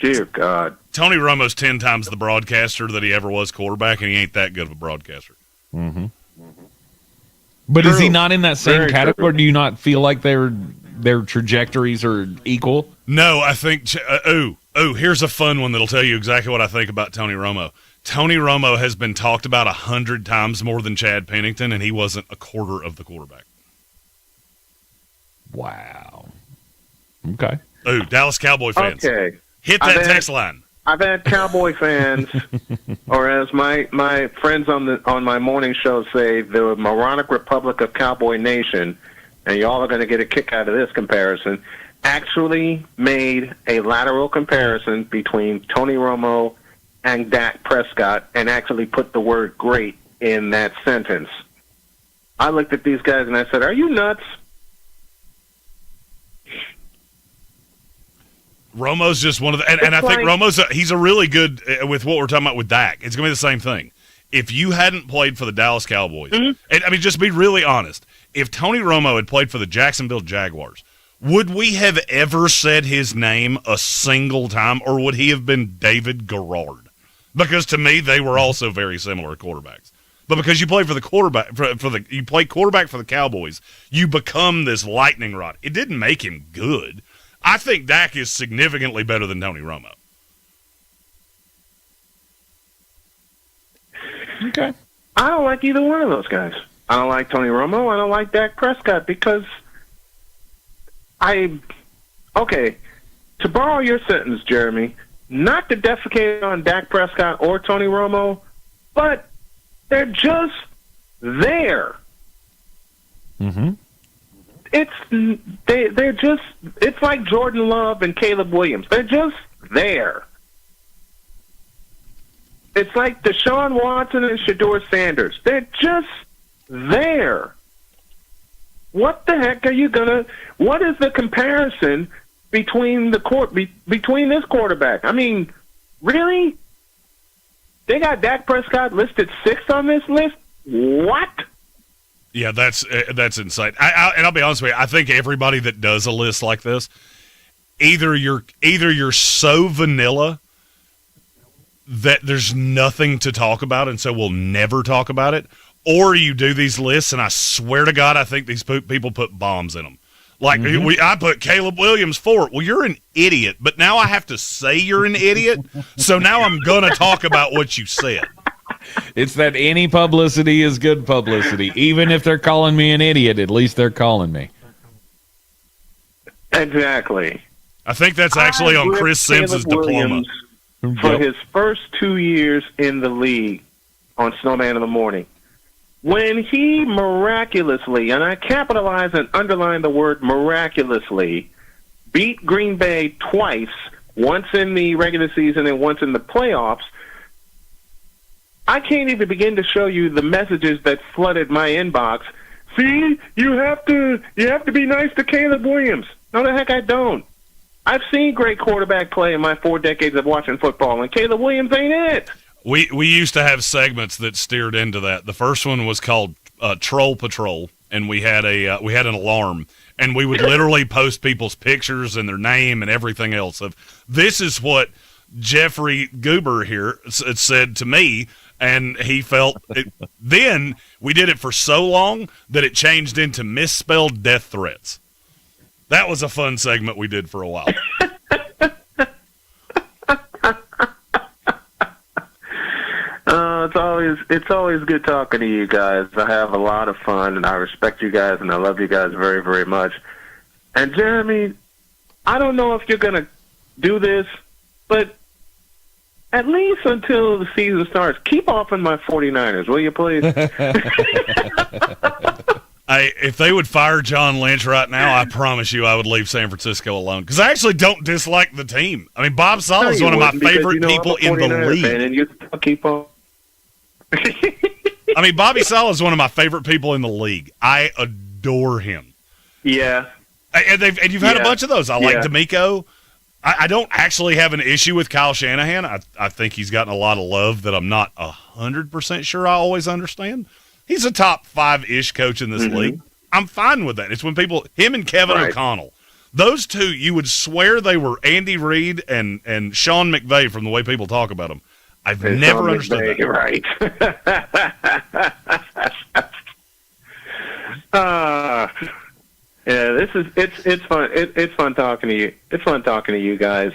Dear God. Tony Romo's 10 times the broadcaster that he ever was quarterback, and he ain't that good of a broadcaster. Mm-hmm. But is he not in that same category? Do you not feel like their trajectories are equal? No, I think here's a fun one that'll tell you exactly what I think about Tony Romo. Tony Romo has been talked about 100 times more than Chad Pennington, and he wasn't a quarter of the quarterback. Wow. Okay. Dallas Cowboy fans. Okay. Hit that text line. I've had Cowboy fans, or as my friends on my morning show say, the moronic republic of Cowboy Nation, and y'all are going to get a kick out of this comparison, actually made a lateral comparison between Tony Romo and Dak Prescott and actually put the word great in that sentence. I looked at these guys and I said, are you nuts? Romo's just one of the, and I think Romo's he's a really good with what we're talking about with Dak. It's gonna be the same thing. If you hadn't played for the Dallas Cowboys, and I mean, just be really honest. If Tony Romo had played for the Jacksonville Jaguars, would we have ever said his name a single time, or would he have been David Garrard? Because to me, they were also very similar quarterbacks. But because you play for the quarterback you play quarterback for the Cowboys, you become this lightning rod. It didn't make him good. I think Dak is significantly better than Tony Romo. Okay. I don't like either one of those guys. I don't like Tony Romo. I don't like Dak Prescott because to borrow your sentence, Jeremy, not to defecate on Dak Prescott or Tony Romo, but they're just there. Mm-hmm. It's like Jordan Love and Caleb Williams. They're just there. It's like Deshaun Watson and Shedeur Sanders. They're just there. What the heck are you what is the comparison between between this quarterback? I mean, really? They got Dak Prescott listed 6th on this list? What? Yeah, that's insane. And I'll be honest with you, I think everybody that does a list like this, either you're so vanilla that there's nothing to talk about, and so we'll never talk about it, or you do these lists, and I swear to God, I think these people put bombs in them. Like, I put Caleb Williams 4. Well, you're an idiot, but now I have to say you're an idiot, so now I'm going to talk about what you said. It's that any publicity is good publicity. Even if they're calling me an idiot, at least they're calling me. Exactly. I think that's actually on Chris Sims's diploma. For his first 2 years in the league on Snowman in the Morning, when he miraculously, and I capitalize and underline the word miraculously, beat Green Bay twice, once in the regular season and once in the playoffs, I can't even begin to show you the messages that flooded my inbox. See, you have to be nice to Caleb Williams. No, the heck I don't. I've seen great quarterback play in my 4 decades of watching football, and Caleb Williams ain't it. We used to have segments that steered into that. The first one was called Troll Patrol, and we had an alarm, and we would literally post people's pictures and their name and everything else. Of this is what Jeffrey Goober here said to me. And he felt it. Then we did it for so long that it changed into misspelled death threats. That was a fun segment we did for a while. Well, it's always good talking to you guys. I have a lot of fun, and I respect you guys, and I love you guys very, very much. And Jeremy, I don't know if you're going to do this, but at least until the season starts, keep offing my 49ers, will you please? If they would fire John Lynch right now, I promise you I would leave San Francisco alone. Because I actually don't dislike the team. I mean, Bob Sala is one of my favorite people in the league. And you keep on. I mean, Bobby Sala is one of my favorite people in the league. I adore him. Yeah. And you've had a bunch of those. I like D'Amico. I don't actually have an issue with Kyle Shanahan. I think he's gotten a lot of love that I'm not 100% sure I always understand. He's a top 5-ish coach in this league. I'm fine with that. It's when him and Kevin O'Connell, those two, you would swear they were Andy Reid and Sean McVay from the way people talk about them. I've never understood that. You're right. Yeah, it's fun. It's fun talking to you. It's fun talking to you guys.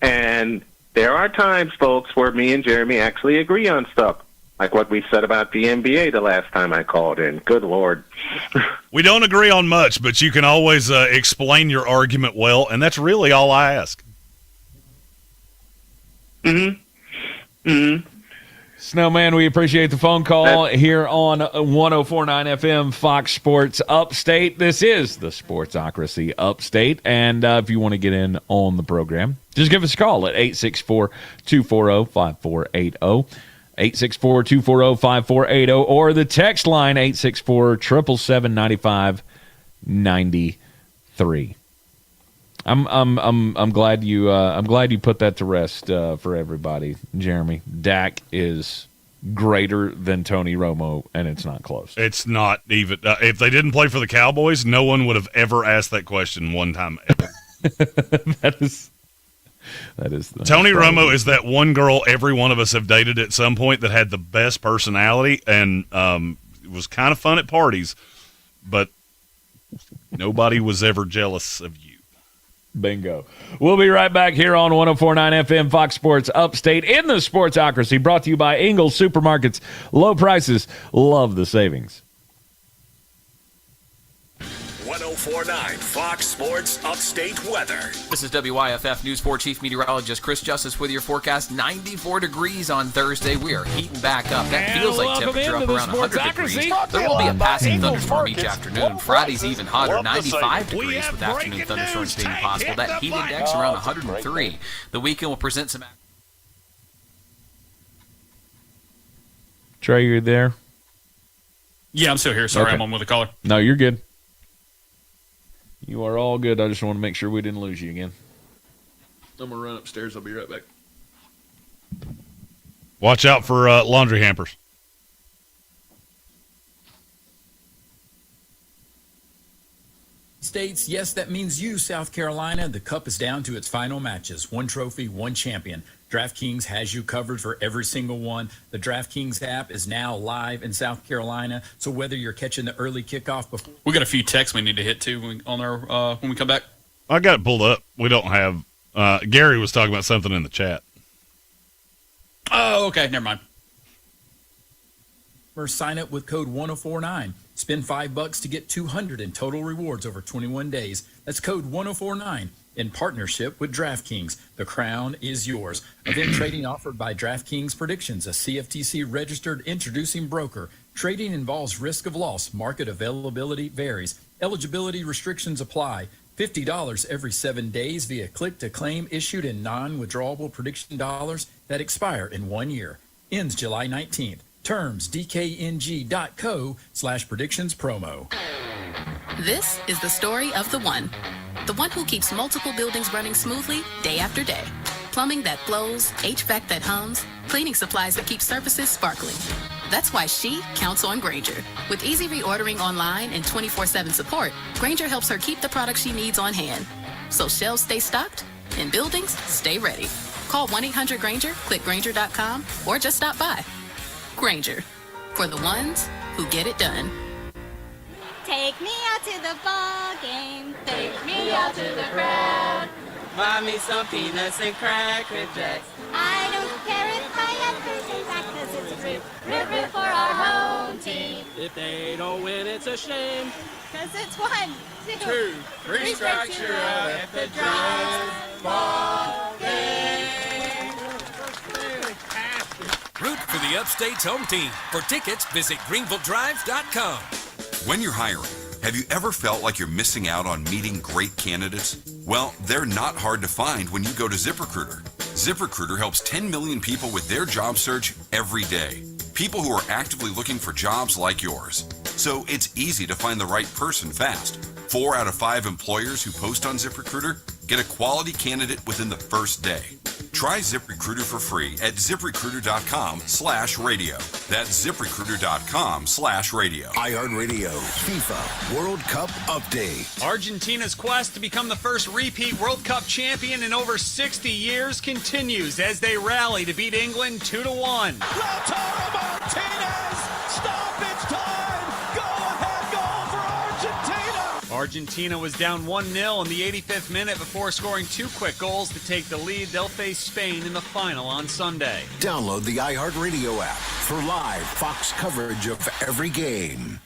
And there are times, folks, where me and Jeremy actually agree on stuff, like what we said about the NBA the last time I called in. Good Lord. We don't agree on much, but you can always explain your argument well, and that's really all I ask. Snowman, we appreciate the phone call here on 104.9 FM Fox Sports Upstate. This is the Sportsocracy Upstate, and if you want to get in on the program, just give us a call at 864-240-5480, 864-240-5480, or the text line 864-777-9593. I'm glad you put that to rest for everybody, Jeremy. Dak is greater than Tony Romo, and it's not close. It's not even. If they didn't play for the Cowboys, no one would have ever asked that question one time ever. That is. Tony Romo is that one girl every one of us have dated at some point that had the best personality and was kind of fun at parties, but nobody was ever jealous of you. Bingo. We'll be right back here on 104.9 FM Fox Sports Upstate in the Sportsocracy, brought to you by Ingles Supermarkets. Low prices, love the savings. 104.9 Fox Sports Upstate weather. This is WYFF News 4 Chief Meteorologist Chris Justice with your forecast. 94 degrees on Thursday. We are heating back up. That feels like temperature up around 100 degrees. There will be a passing thunderstorm each afternoon. Friday's even hotter, 95 degrees with afternoon thunderstorms being possible. That heat index around 103. The weekend will present some... Trey, you're there? Yeah, I'm still here. Sorry, Okay. I'm on with a caller. No, you're good. You are all good. I just want to make sure we didn't lose you again. I'm going to run upstairs. I'll be right back. Watch out for laundry hampers. States, yes, that means you, South Carolina. The cup is down to its final matches. One trophy, one champion. DraftKings has you covered for every single one. The DraftKings app is now live in South Carolina, so whether you're catching the early kickoff before... We got a few texts we need to hit, too, on our when we come back. I got it pulled up. We don't have... Gary was talking about something in the chat. Oh, okay. Never mind. Sign up with code 1049. Spend $5 to get $200 in total rewards over 21 days. That's code 1049 in partnership with DraftKings. The crown is yours. Event trading offered by DraftKings Predictions, a CFTC registered introducing broker. Trading involves risk of loss. Market availability varies. Eligibility restrictions apply. $50 every 7 days via click to claim issued in non-withdrawable prediction dollars that expire in 1 year. Ends July 19th. Terms dkng.co/predictions promo. This is the story of the one who keeps multiple buildings running smoothly day after day. Plumbing that flows, HVAC that hums, cleaning supplies that keep surfaces sparkling. That's why she counts on Grainger. With easy reordering online and 24/7 support, Grainger helps her keep the products she needs on hand. So shelves stay stocked and buildings stay ready. Call 1-800-GRAINGER, click Grainger.com, or just stop by. Grainger, for the ones who get it done. Take me out to the ball game. Take me out to the crowd. Buy me some peanuts and cracker jacks. I don't care if I have birthday back, 'cause it's real they don't win, it's a shame. 'Cause it's 1, 2, 2, 3 strikes, you're out at the drive ball game. Root for the Upstate's home team. For tickets, visit greenvilledrive.com. When you're hiring, have you ever felt like you're missing out on meeting great candidates? Well, they're not hard to find when you go to ZipRecruiter. ZipRecruiter helps 10 million people with their job search every day. People who are actively looking for jobs like yours. So it's easy to find the right person fast. 4 out of 5 employers who post on ZipRecruiter get a quality candidate within the first day. Try ZipRecruiter for free at ZipRecruiter.com/radio. That's ZipRecruiter.com/radio. iHeartRadio FIFA World Cup Update. Argentina's quest to become the first repeat World Cup champion in over 60 years continues as they rally to beat England 2-1. Lautaro Martinez, stoppage time, go-ahead goal for Argentina. Argentina was down 1-0 in the 85th minute before scoring 2 quick goals to take the lead. They'll face Spain in the final on Sunday. Download the iHeartRadio app for live Fox coverage of every game.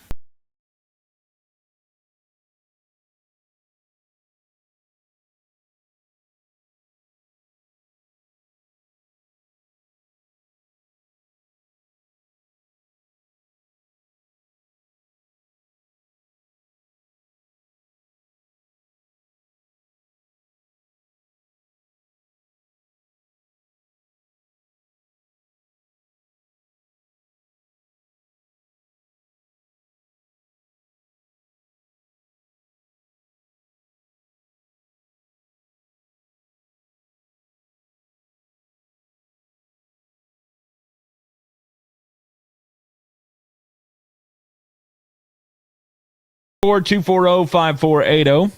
Four 240-5480.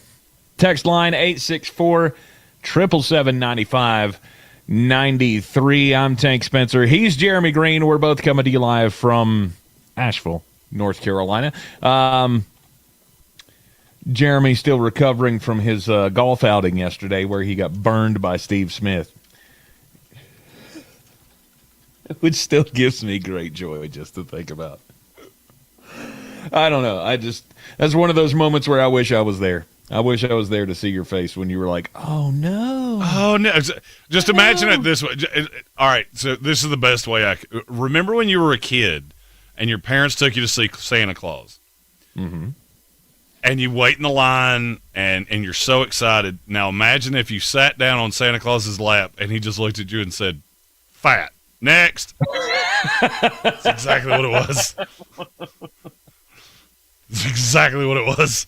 Text line 864-777-9593. I'm Tank Spencer. He's Jeremy Greene. We're both coming to you live from Asheville, North Carolina. Jeremy's still recovering from his golf outing yesterday where he got burned by Steve Smith, which still gives me great joy just to think about. I don't know. That's one of those moments where I wish I was there. I wish I was there to see your face when you were like, oh, no. Oh, no. Just imagine it this way. All right, so this is the best way I could. Remember when you were a kid and your parents took you to see Santa Claus? Mm-hmm. And you wait in the line, and you're so excited. Now imagine if you sat down on Santa Claus's lap, and he just looked at you and said, fat. Next. That's exactly what it was. That's exactly what it was.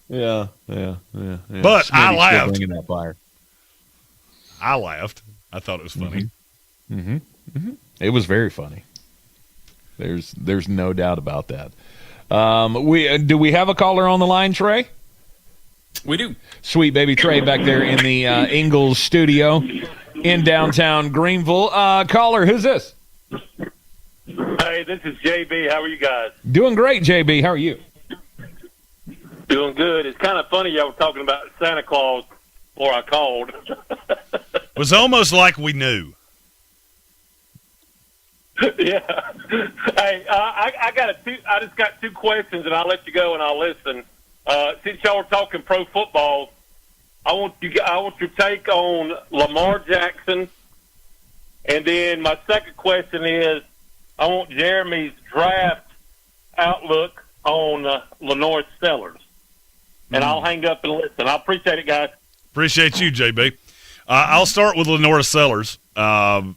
Yeah. But I laughed. That fire. I laughed. I thought it was funny. Mm-hmm. It was very funny. There's no doubt about that. Do we have a caller on the line, Trey? We do. Sweet baby Trey back there in the Ingalls studio in downtown Greenville. Caller, who's this? Hey, this is JB. How are you guys? Doing great, JB. How are you? Doing good. It's kind of funny y'all were talking about Santa Claus before I called. It was almost like we knew. Yeah. Hey, I just got 2 questions, and I'll let you go and I'll listen. Since y'all were talking pro football, I want your take on Lamar Jackson, and then my second question is I want Jeremy's draft outlook on Lenore Sellers. And I'll hang up and listen. I appreciate it, guys. Appreciate you, JB. I'll start with Lenora Sellers. I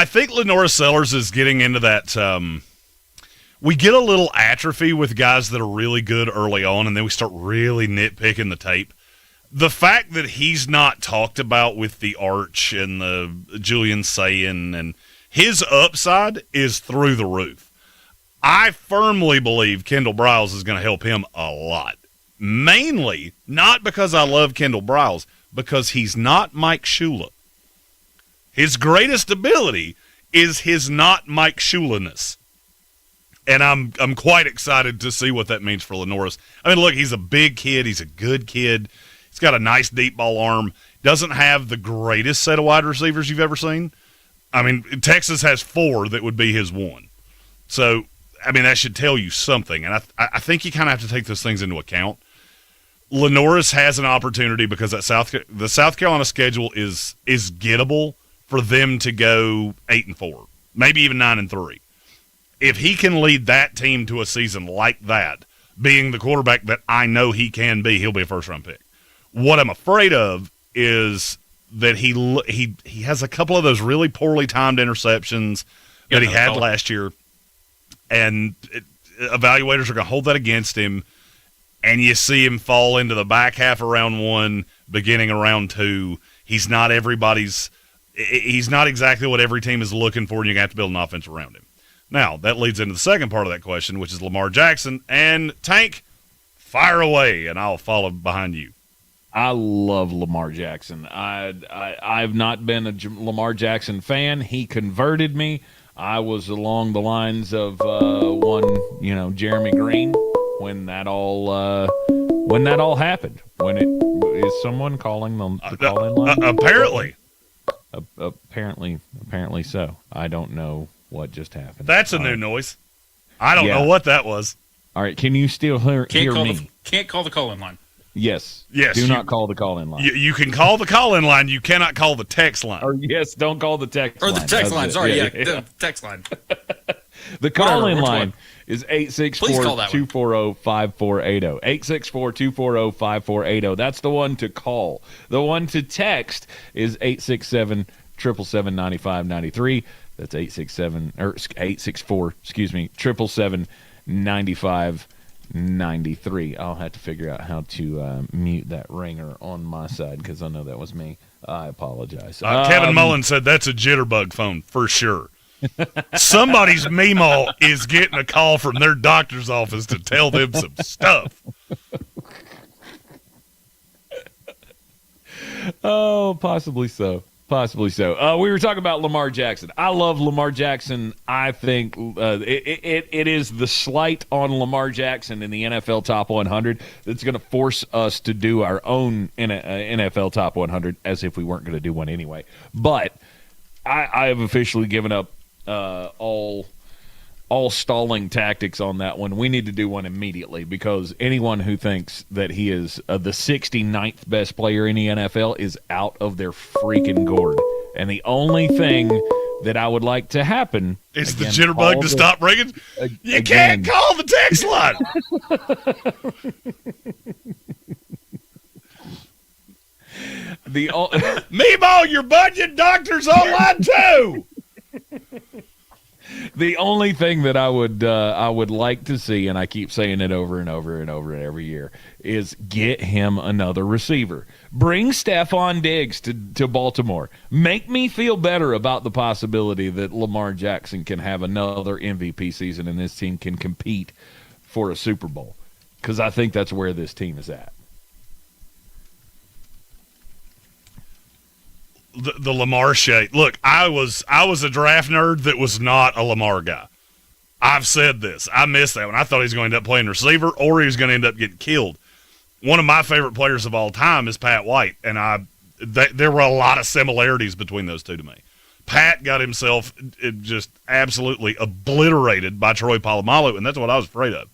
think Lenora Sellers is getting into that. We get a little atrophy with guys that are really good early on, and then we start really nitpicking the tape. The fact that he's not talked about with the Arch and the Julian Sayin, and his upside is through the roof. I firmly believe Kendall Briles is going to help him a lot. Mainly, not because I love Kendall Briles, because he's not Mike Shula. His greatest ability is his not Mike Shula-ness. And I'm quite excited to see what that means for Lenoris. I mean, look, he's a big kid. He's a good kid. He's got a nice deep ball arm. Doesn't have the greatest set of wide receivers you've ever seen. I mean, Texas has 4 that would be his one. So I mean, that should tell you something. And I think you kind of have to take those things into account. Lenoris has an opportunity because the South Carolina schedule is gettable for them to go 8-4, maybe even 9-3. If he can lead that team to a season like that, being the quarterback that I know he can be, he'll be a first-round pick. What I'm afraid of is that he has a couple of those really poorly timed interceptions that he had last year, and evaluators are going to hold that against him. And you see him fall into the back half of round 1, beginning of round 2. He's not exactly what every team is looking for, and you're going to have to build an offense around him. Now, that leads into the second part of that question, which is Lamar Jackson. And Tank, fire away, and I'll follow behind you. I love Lamar Jackson. I've not been a Lamar Jackson fan. He converted me. I was along the lines of Jeremy Greene. When that all happened, is someone calling the call-in line? Apparently so. I don't know what just happened. That's a new noise. I don't know what that was. All right, can you still hear me? Can't call the call-in line. Yes. Do not call the call-in line. You can call the call-in line. You cannot call the text line. Or don't call the text line. Or the text line. Sorry, the text line. The call-in line is 864-240-5480. 864-240-5480. That's the one to call. The one to text is 867-777-9593. That's 864, 777-9593. I'll have to figure out how to mute that ringer on my side because I know that was me. I apologize. Kevin Mullen said that's a jitterbug phone for sure. Somebody's Meemaw is getting a call from their doctor's office to tell them some stuff. Oh, possibly so. Possibly so. We were talking about Lamar Jackson. I love Lamar Jackson. I think it is the slight on Lamar Jackson in the NFL Top 100 that's going to force us to do our own NFL Top 100 as if we weren't going to do one anyway. But I have officially given up all stalling tactics on that one. We need to do one immediately because anyone who thinks that he is the 69th best player in the NFL is out of their freaking gourd. And the only thing that I would like to happen is the jitterbug to stop ringing. You can't call the text line. Meemaw, your budget doctor's online too. The only thing that I would like to see, and I keep saying it over and over and over every year, is get him another receiver. Bring Stephon Diggs to Baltimore. Make me feel better about the possibility that Lamar Jackson can have another MVP season and this team can compete for a Super Bowl. Because I think that's where this team is at. The Lamar shade. Look, I was a draft nerd that was not a Lamar guy. I've said this. I missed that one. I thought he was going to end up playing receiver or he was going to end up getting killed. One of my favorite players of all time is Pat White, and there were a lot of similarities between those two to me. Pat got himself just absolutely obliterated by Troy Polamalu, and that's what I was afraid of.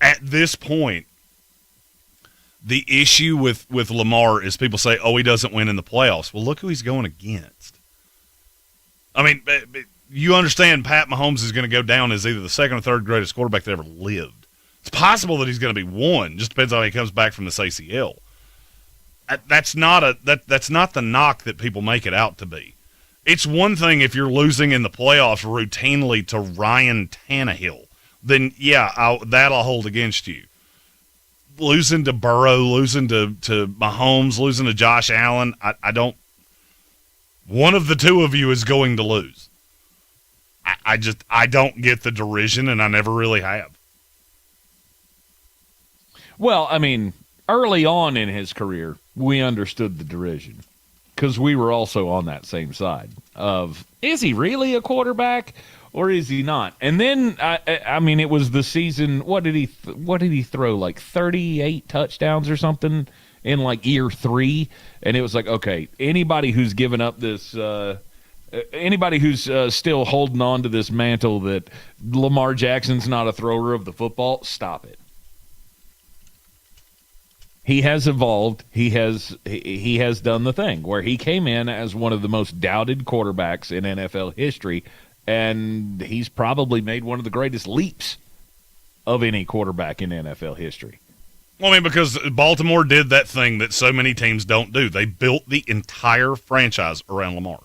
At this point, the issue with Lamar is people say, oh, he doesn't win in the playoffs. Well, look who he's going against. I mean, you understand Pat Mahomes is going to go down as either the second or third greatest quarterback that ever lived. It's possible that he's going to be one. Just depends on how he comes back from this ACL. That's not the knock that people make it out to be. It's one thing if you're losing in the playoffs routinely to Ryan Tannehill. Then, yeah, that'll hold against you. Losing to Burrow, losing to Mahomes, losing to Josh Allen, I don't – one of the two of you is going to lose. I don't get the derision, and I never really have. Well, I mean, early on in his career, we understood the derision because we were also on that same side of, is he really a quarterback or is he not? And then, I mean, it was the season, what did he throw, like 38 touchdowns or something in like year 3? And it was like, okay, anybody who's given up this anybody who's still holding on to this mantle that Lamar Jackson's not a thrower of the football, stop it. He has evolved. He has done the thing where he came in as one of the most doubted quarterbacks in NFL history, and he's probably made one of the greatest leaps of any quarterback in NFL history. Well, I mean, because Baltimore did that thing that so many teams don't do. They built the entire franchise around Lamar.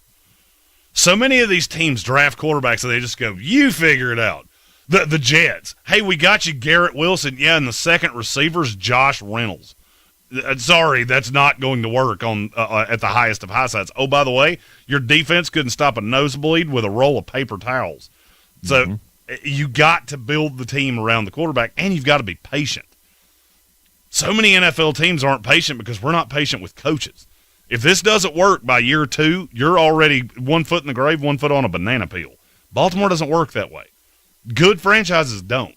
So many of these teams draft quarterbacks and they just go, you figure it out. The Jets, hey, we got you Garrett Wilson. Yeah, and the second receiver's Josh Reynolds. Sorry, that's not going to work on at the highest of high sides. Oh, by the way, your defense couldn't stop a nosebleed with a roll of paper towels. So you got to build the team around the quarterback, and you've got to be patient. So many NFL teams aren't patient because we're not patient with coaches. If this doesn't work by year 2, you're already 1 foot in the grave, 1 foot on a banana peel. Baltimore doesn't work that way. Good franchises don't.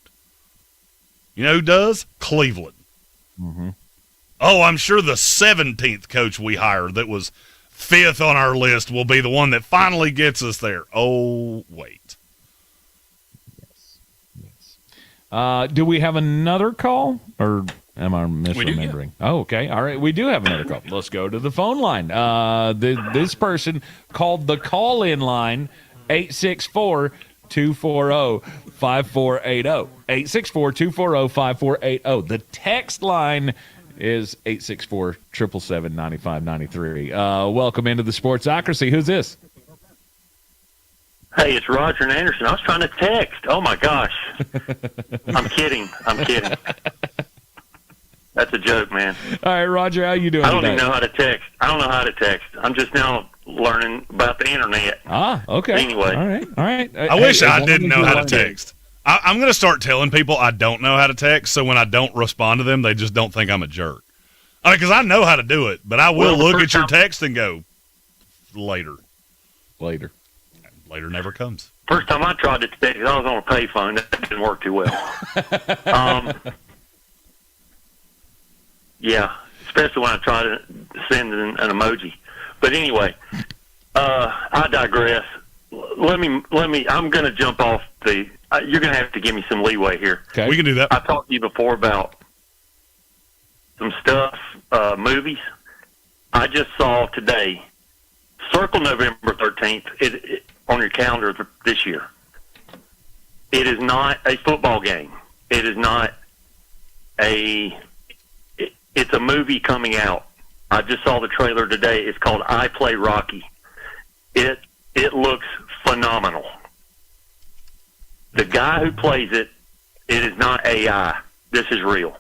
You know who does? Cleveland. Mm-hmm. Oh, I'm sure the 17th coach we hired that was 5th on our list will be the one that finally gets us there. Oh, wait. Yes. Do we have another call, or am I misremembering? We do, yeah. Oh, okay. All right. We do have another call. Let's go to the phone line. This person called the call-in line, 864-240-5480. 864-240-5480. The text line is 864-777-9593. Welcome into the Sportsocracy. Who's this? Hey, it's Roger and Anderson. I was trying to text. Oh, my gosh. I'm kidding. That's a joke, man. All right, Roger, how you doing I don't today? even know how to text. I don't know how to text. I'm just now learning about the internet. Ah, okay. Anyway. All right. I wish I didn't know how to text. I'm going to start telling people I don't know how to text, so when I don't respond to them, they just don't think I'm a jerk. I mean, because I know how to do it, but I will look at your text and go, later. Later never comes. First time I tried to text, I was on a payphone. That didn't work too well. Yeah, especially when I try to send an emoji. But anyway, I digress. Let me. I'm going to jump off the. You're going to have to give me some leeway here. Okay, we can do that. I talked to you before about some stuff, movies. I just saw today. Circle November 13th on your calendar this year. It is not a football game. It is not a. It's a movie coming out. I just saw the trailer today. It's called I Play Rocky. It looks phenomenal. The guy who plays it is not AI. This is real.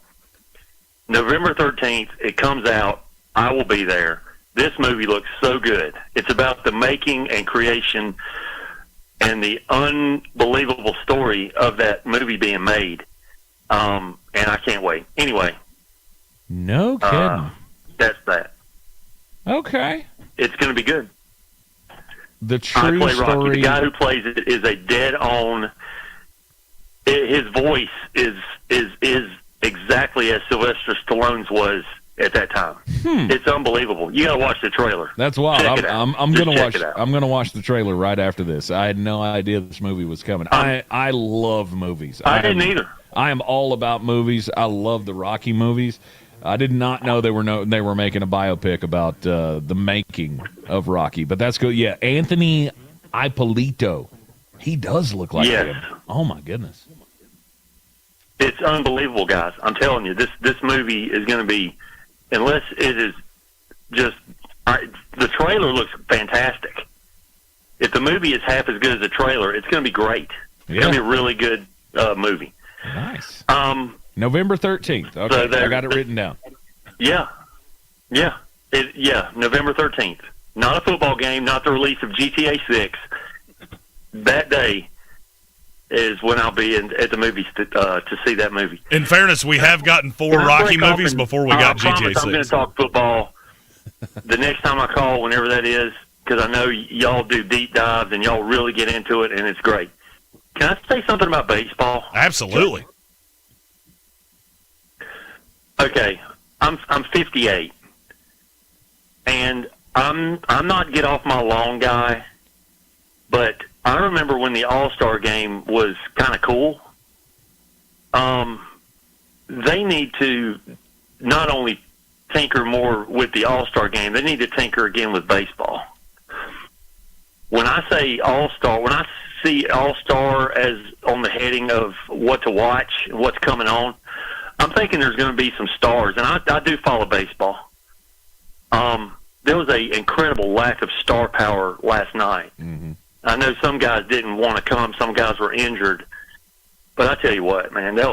November 13th, it comes out. I will be there. This movie looks so good. It's about the making and creation and the unbelievable story of that movie being made. And I can't wait. Anyway. No kidding. That's that. Okay. It's going to be good. The true I Play story. Rocky. The guy who plays it is a dead-on. His voice is exactly as Sylvester Stallone's was at that time. It's unbelievable. You got to watch the trailer. That's wild. Check it out. I'm going to Just watch. check it out. I'm going to watch the trailer right after this. I had no idea this movie was coming. I love movies. I didn't either. I am all about movies. I love the Rocky movies. I did not know they were making a biopic about the making of Rocky, but that's good. Yeah, Anthony Ippolito. He does look like him. Oh my goodness. It's unbelievable, guys. I'm telling you, this movie is going to be, unless it is just, the trailer looks fantastic. If the movie is half as good as the trailer, it's going to be great. It's going to be a really good movie. Nice. November 13th. Okay, So I got it written down. Yeah. November 13th. Not a football game, not the release of GTA 6. That day is when I'll be at the movies to see that movie. In fairness, we have gotten 4 Rocky movies before we got GTA 6. I'm going to talk football the next time I call, whenever that is, because I know y'all do deep dives and y'all really get into it, and it's great. Can I say something about baseball? Absolutely. Okay, I'm 58, and I'm not get off my lawn guy, But I remember when the All-Star game was kind of cool. They need to not only tinker more with the All-Star game, they need to tinker again with baseball. When I say All-Star, when I see All-Star as on the heading of what to watch, what's coming on, I'm thinking there's going to be some stars, and I do follow baseball. There was an incredible lack of star power last night. Mm-hmm. I know some guys didn't want to come, some guys were injured, but I tell you what, man, that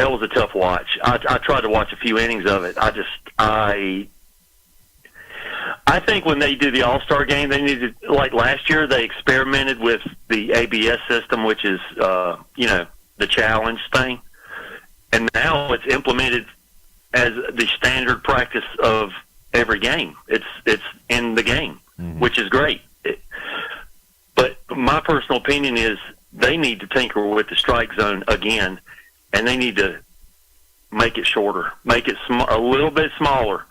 was a tough watch. I tried to watch a few innings of it. I think when they do the All-Star game, they need to, like last year, they experimented with the ABS system, which is, the challenge thing. And now it's implemented as the standard practice of every game. It's in the game, which is great. But my personal opinion is they need to tinker with the strike zone again, and they need to make it shorter, make it a little bit smaller.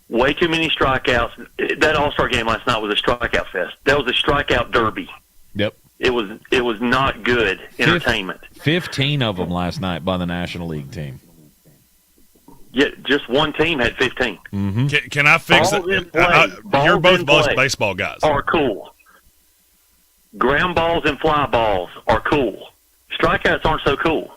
Way too many strikeouts. That All-Star game last night was a strikeout fest. That was a strikeout derby. Yep. It was not good entertainment. 15 of them last night by the National League team. Yeah, just one team had 15. Mm-hmm. Can I fix it? You're both baseball guys. Are cool. Ground balls and fly balls are cool. Strikeouts aren't so cool.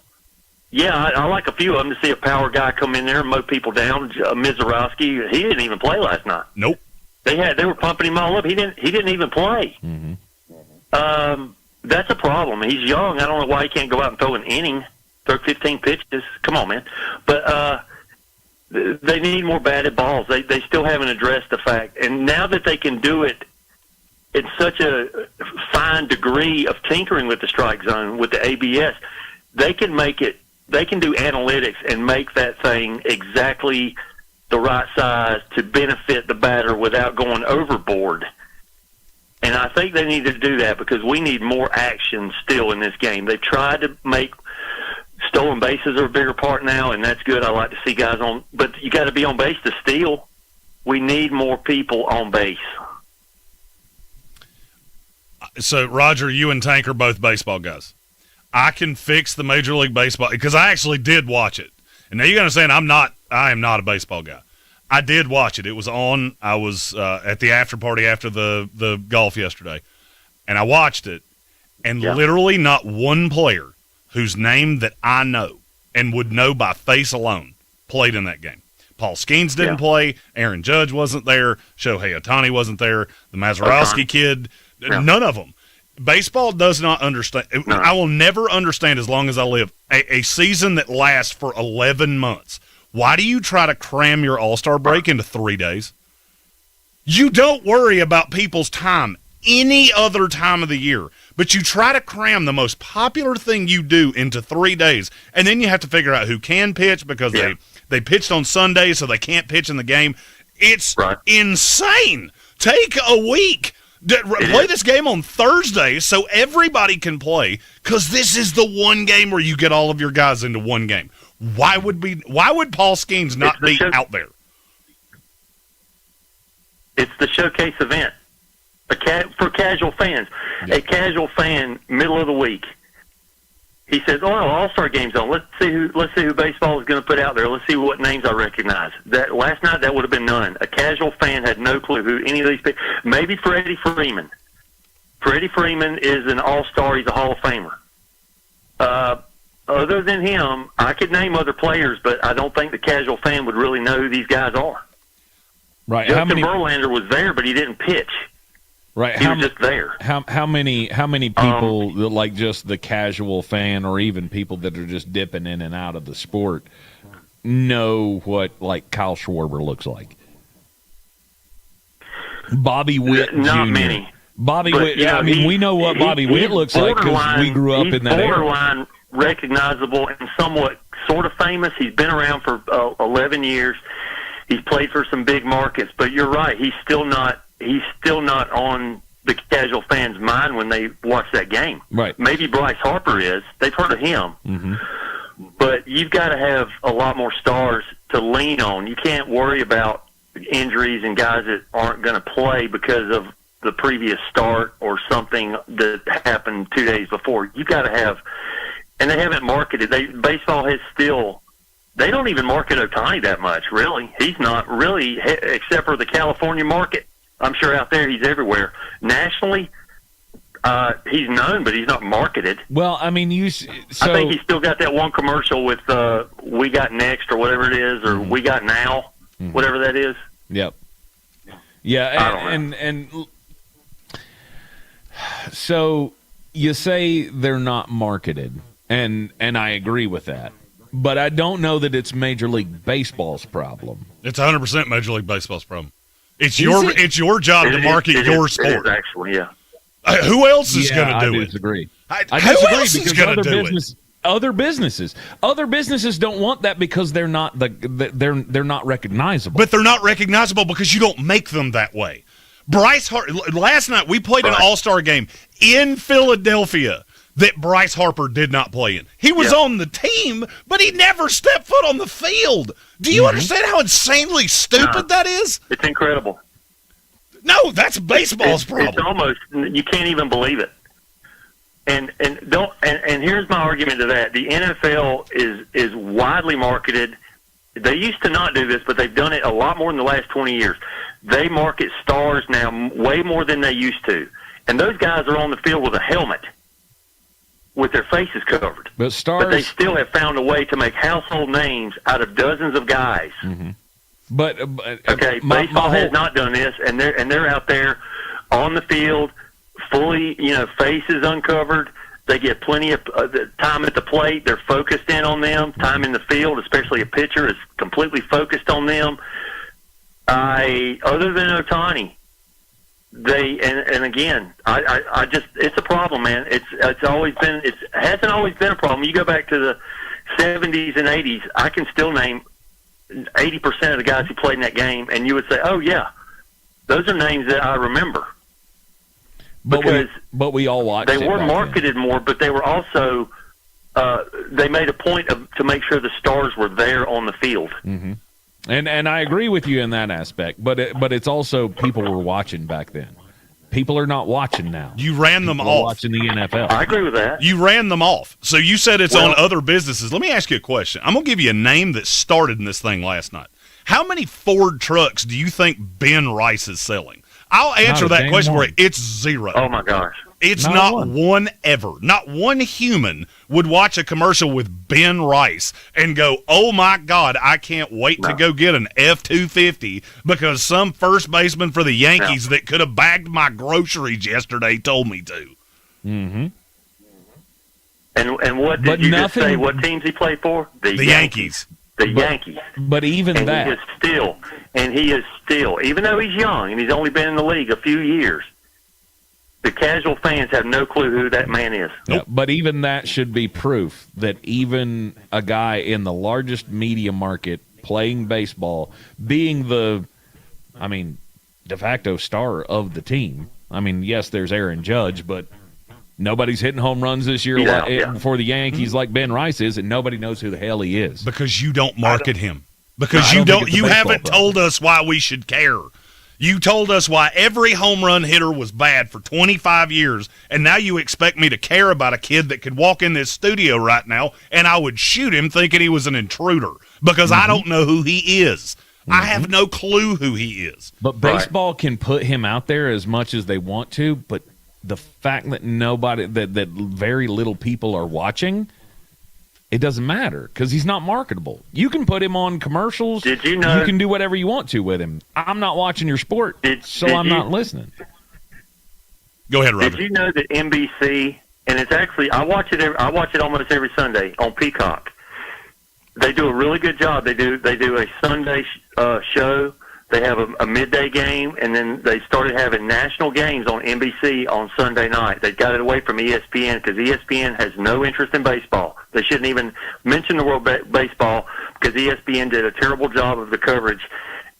Yeah, I like a few of them to see a power guy come in there and mow people down. Mizorowski, he didn't even play last night. Nope. They were pumping him all up. He didn't even play. Mm-hmm. That's a problem. He's young. I don't know why he can't go out and throw an inning, throw 15 pitches. Come on, man. But they need more batted balls. They still haven't addressed the fact. And now that they can do it in such a fine degree of tinkering with the strike zone, with the ABS, they can make it. They can do analytics and make that thing exactly the right size to benefit the batter without going overboard. And I think they need to do that because we need more action still in this game. They've tried to make stolen bases are a bigger part now, and that's good. I like to see guys on, but you got to be on base to steal. We need more people on base. So, Roger, you and Tank are both baseball guys. I can fix the Major League Baseball because I actually did watch it. And now you understand I am not a baseball guy. I did watch it. It was on. I was at the after party after the golf yesterday, and I watched it. And literally not one player whose name that I know and would know by face alone played in that game. Paul Skeens didn't play. Aaron Judge wasn't there. Shohei Ohtani wasn't there. The Mazeroski kid, none of them. Baseball does not understand. No. I will never understand as long as I live a season that lasts for 11 months. Why do you try to cram your All-Star break into 3 days? You don't worry about people's time any other time of the year, but you try to cram the most popular thing you do into 3 days, and then you have to figure out who can pitch because they pitched on Sunday, so they can't pitch in the game. It's insane. Take a week. Play this game on Thursday so everybody can play because this is the one game where you get all of your guys into one game. Why would Paul Skeens not be out there? It's the showcase event for casual fans. A casual fan, middle of the week, he says, "Oh, All-Star game's on. Let's see who baseball is going to put out there. Let's see what names I recognize." That last night, that would have been none. A casual fan had no clue who any of these people. Maybe Freddie Freeman. Freddie Freeman is an All-Star. He's a Hall of Famer. Other than him, I could name other players, but I don't think the casual fan would really know who these guys are. Right. Justin Verlander was there, but he didn't pitch. Right. He was just there. How many people, like just the casual fan or even people that are just dipping in and out of the sport, know what, like, Kyle Schwarber looks like? Bobby Witt Not Jr. many. Bobby Witt, we know what Bobby Witt looks like because we grew up in that era. He's borderline recognizable and somewhat sort of famous. He's been around for 11 years. He's played for some big markets, but you're right. He's still not on the casual fans' mind when they watch that game. Right. Maybe Bryce Harper is. They've heard of him. Mm-hmm. But you've got to have a lot more stars to lean on. You can't worry about injuries and guys that aren't going to play because of the previous start or something that happened 2 days before. You got to have, and they haven't marketed. Baseball has still. They don't even market Ohtani that much, really. He's not really, except for the California market. I'm sure out there he's everywhere. Nationally, he's known, but he's not marketed. Well, I mean, I think he's still got that one commercial with "We Got Next" or whatever it is, or "We Got Now," whatever that is. Yep. Yeah, and so you say they're not marketed, and I agree with that. But I don't know that it's Major League Baseball's problem. It's 100% Major League Baseball's problem. It's your job to market your sport. Actually, yeah. Who else is going to do it? I disagree. I disagree who else is going to do it? Other businesses don't want that because they're not they're not recognizable. But they're not recognizable because you don't make them that way. Bryce Harper. Last night we played an All-Star game in Philadelphia that Bryce Harper did not play in. He was on the team, but he never stepped foot on the field. Do you understand how insanely stupid that is? It's incredible. No, that's baseball's problem. It's almost, you can't even believe it. And here's my argument to that. The NFL is widely marketed. They used to not do this, but they've done it a lot more in the last 20 years. They market stars now way more than they used to. And those guys are on the field with a helmet with their faces covered. But they still have found a way to make household names out of dozens of guys. Mm-hmm. But baseball has not done this, and they're out there on the field, fully, faces uncovered. They get plenty of time at the plate. They're focused in on them. Time in the field, especially a pitcher, is completely focused on them. Other than Ohtani, and again, I just, it's a problem, man. It hasn't always been a problem. You go back to the 70s and 80s, I can still name 80% of the guys who played in that game, and you would say, "Oh yeah, those are names that I remember." But we all watched. They were marketed more, but they were also they made a point to make sure the stars were there on the field. Mm-hmm. And I agree with you in that aspect, but it's also people were watching back then. People are not watching now. You ran them off. Watching the NFL. I agree with that. You ran them off. So you said it's on other businesses. Let me ask you a question. I'm going to give you a name that started in this thing last night. How many Ford trucks do you think Ben Rice is selling? I'll answer that question for you. It's zero. Oh, my gosh. It's not one ever. Not one human would watch a commercial with Ben Rice and go, "Oh, my God, I can't wait to go get an F-250 because some first baseman for the Yankees that could have bagged my groceries yesterday told me to." Mm-hmm. And what did you just say? What teams he played for? The Yankees. The Yankees. But even and that. He is still, even though he's young and he's only been in the league a few years, the casual fans have no clue who that man is. Yeah, but even that should be proof that even a guy in the largest media market playing baseball, being the, de facto star of the team. Yes, there's Aaron Judge, but nobody's hitting home runs this year for the Yankees like Ben Rice is, and nobody knows who the hell he is. Because you don't market him. Because you haven't told us why we should care. You told us why every home run hitter was bad for 25 years, and now you expect me to care about a kid that could walk in this studio right now, and I would shoot him thinking he was an intruder because I don't know who he is. I have no clue who he is. But baseball can put him out there as much as they want to, but the fact that that very little people are watching, it doesn't matter because he's not marketable. You can put him on commercials. Did you know? You can do whatever you want to with him. I'm not watching your sport, I'm not listening. Go ahead, Robert. Did you know that NBC, and it's actually, I watch it almost every Sunday on Peacock. They do a really good job. They do a Sunday show. They have a midday game, and then they started having national games on NBC on Sunday night. They got it away from ESPN because ESPN has no interest in baseball. They shouldn't even mention the World Baseball because ESPN did a terrible job of the coverage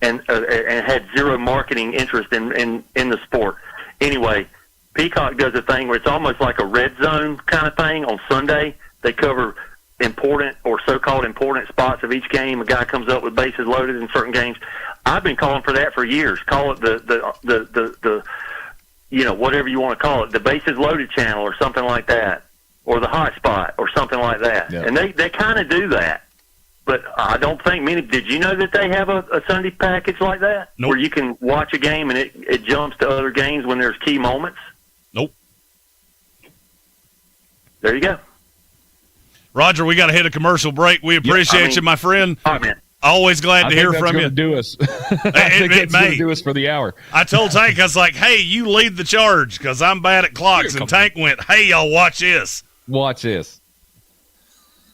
and had zero marketing interest in the sport. Anyway, Peacock does a thing where it's almost like a red zone kind of thing on Sunday. They cover important or so-called important spots of each game. A guy comes up with bases loaded in certain games. I've been calling for that for years. Call it the whatever you want to call it, the bases loaded channel or something like that, or the hot spot or something like that. Yep. And they kind of do that. But I don't think many. Did you know that they have a Sunday package like that? Nope. Where you can watch a game and it jumps to other games when there's key moments? Nope. There you go. Roger, we got to hit a commercial break. We appreciate you, my friend. All right, man. Always glad to hear from you. Do us. It may do us for the hour. I told Tank, I was like, hey, you lead the charge because I'm bad at clocks. And Tank went, hey, y'all, watch this. Watch this.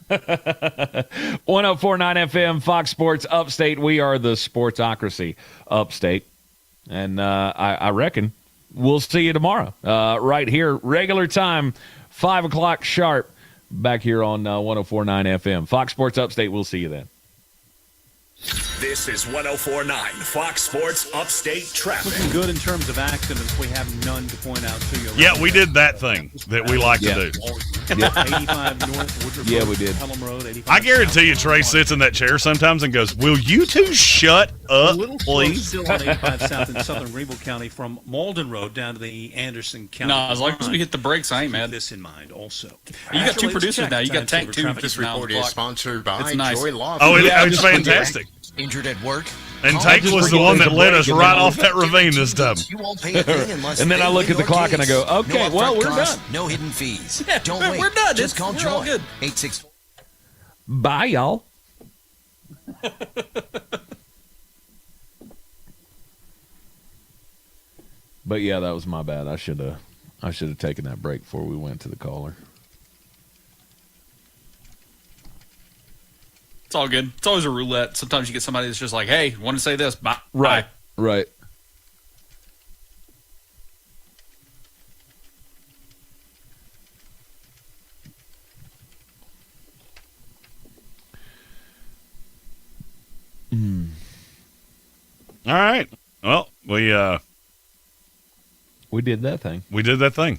104.9 FM, Fox Sports Upstate. We are the Sportsocracy Upstate. And I reckon we'll see you tomorrow right here, regular time, 5 o'clock sharp, back here on 104.9 FM. Fox Sports Upstate, we'll see you then. This is 104.9 Fox Sports Upstate Traffic. Looking good in terms of accidents. We have none to point out to you. Yeah, we did that thing that we like to do. 85 North Woodruff Yeah, Road, we did. Pelham Road, 85 I guarantee you Trey sits in that chair sometimes and goes, will you two shut up, please? Still on 85 South in southern Greenville County from Malden Road down to the Anderson County. No, as long as we hit the brakes, I ain't mad. Keep this in mind also. You got two producers now. You got Tank too. This report is sponsored by Joy Law. Oh, it's fantastic. Injured at work. And Tank was the one that led us right off that ravine this time. You won't pay a thing unless And then I look at the clock and I go, okay, well, we're done. No hidden fees. Yeah, Don't wait. we're done. Just call We're all Joy. good. 864. Bye, y'all. But yeah, that was my bad. I should have taken that break before we went to the caller. It's all good. It's always a roulette. Sometimes you get somebody that's just like, hey, want to say this? Bye. Right. Bye. Right. All right. Well, we did that thing. We did that thing.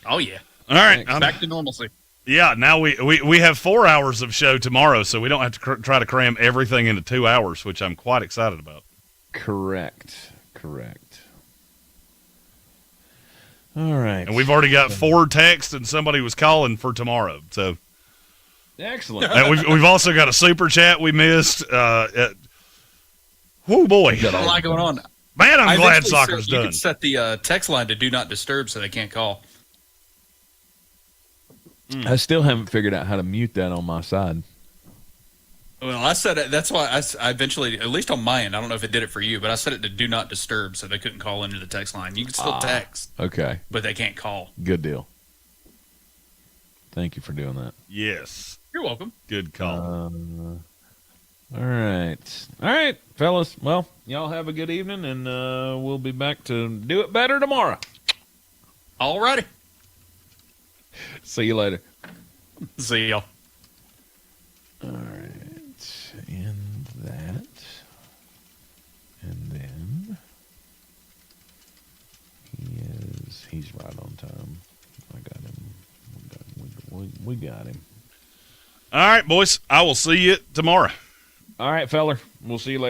Oh, yeah. All right. Back to normalcy. Yeah, now we have 4 hours of show tomorrow, so we don't have to try to cram everything into 2 hours, which I'm quite excited about. Correct. All right. And we've already got 4 texts, and somebody was calling for tomorrow. So excellent. And we've also got a super chat we missed. Oh boy, Got a lot going on. Man, I'm glad eventually soccer's You done. can set the text line to do not disturb so they can't call. I still haven't figured out how to mute that on my side. Well, I said it. That's why I eventually, at least on my end, I don't know if it did it for you, but I set it to do not disturb so they couldn't call into the text line. You can still text. Okay. But they can't call. Good deal. Thank you for doing that. Yes. You're welcome. Good call. All right, fellas. Well, y'all have a good evening, and we'll be back to do it better tomorrow. All righty. See you later. See y'all. All right. And that. And then he's right on time. I got him. We got him. All right, boys. I will see you tomorrow. All right, feller. We'll see you later.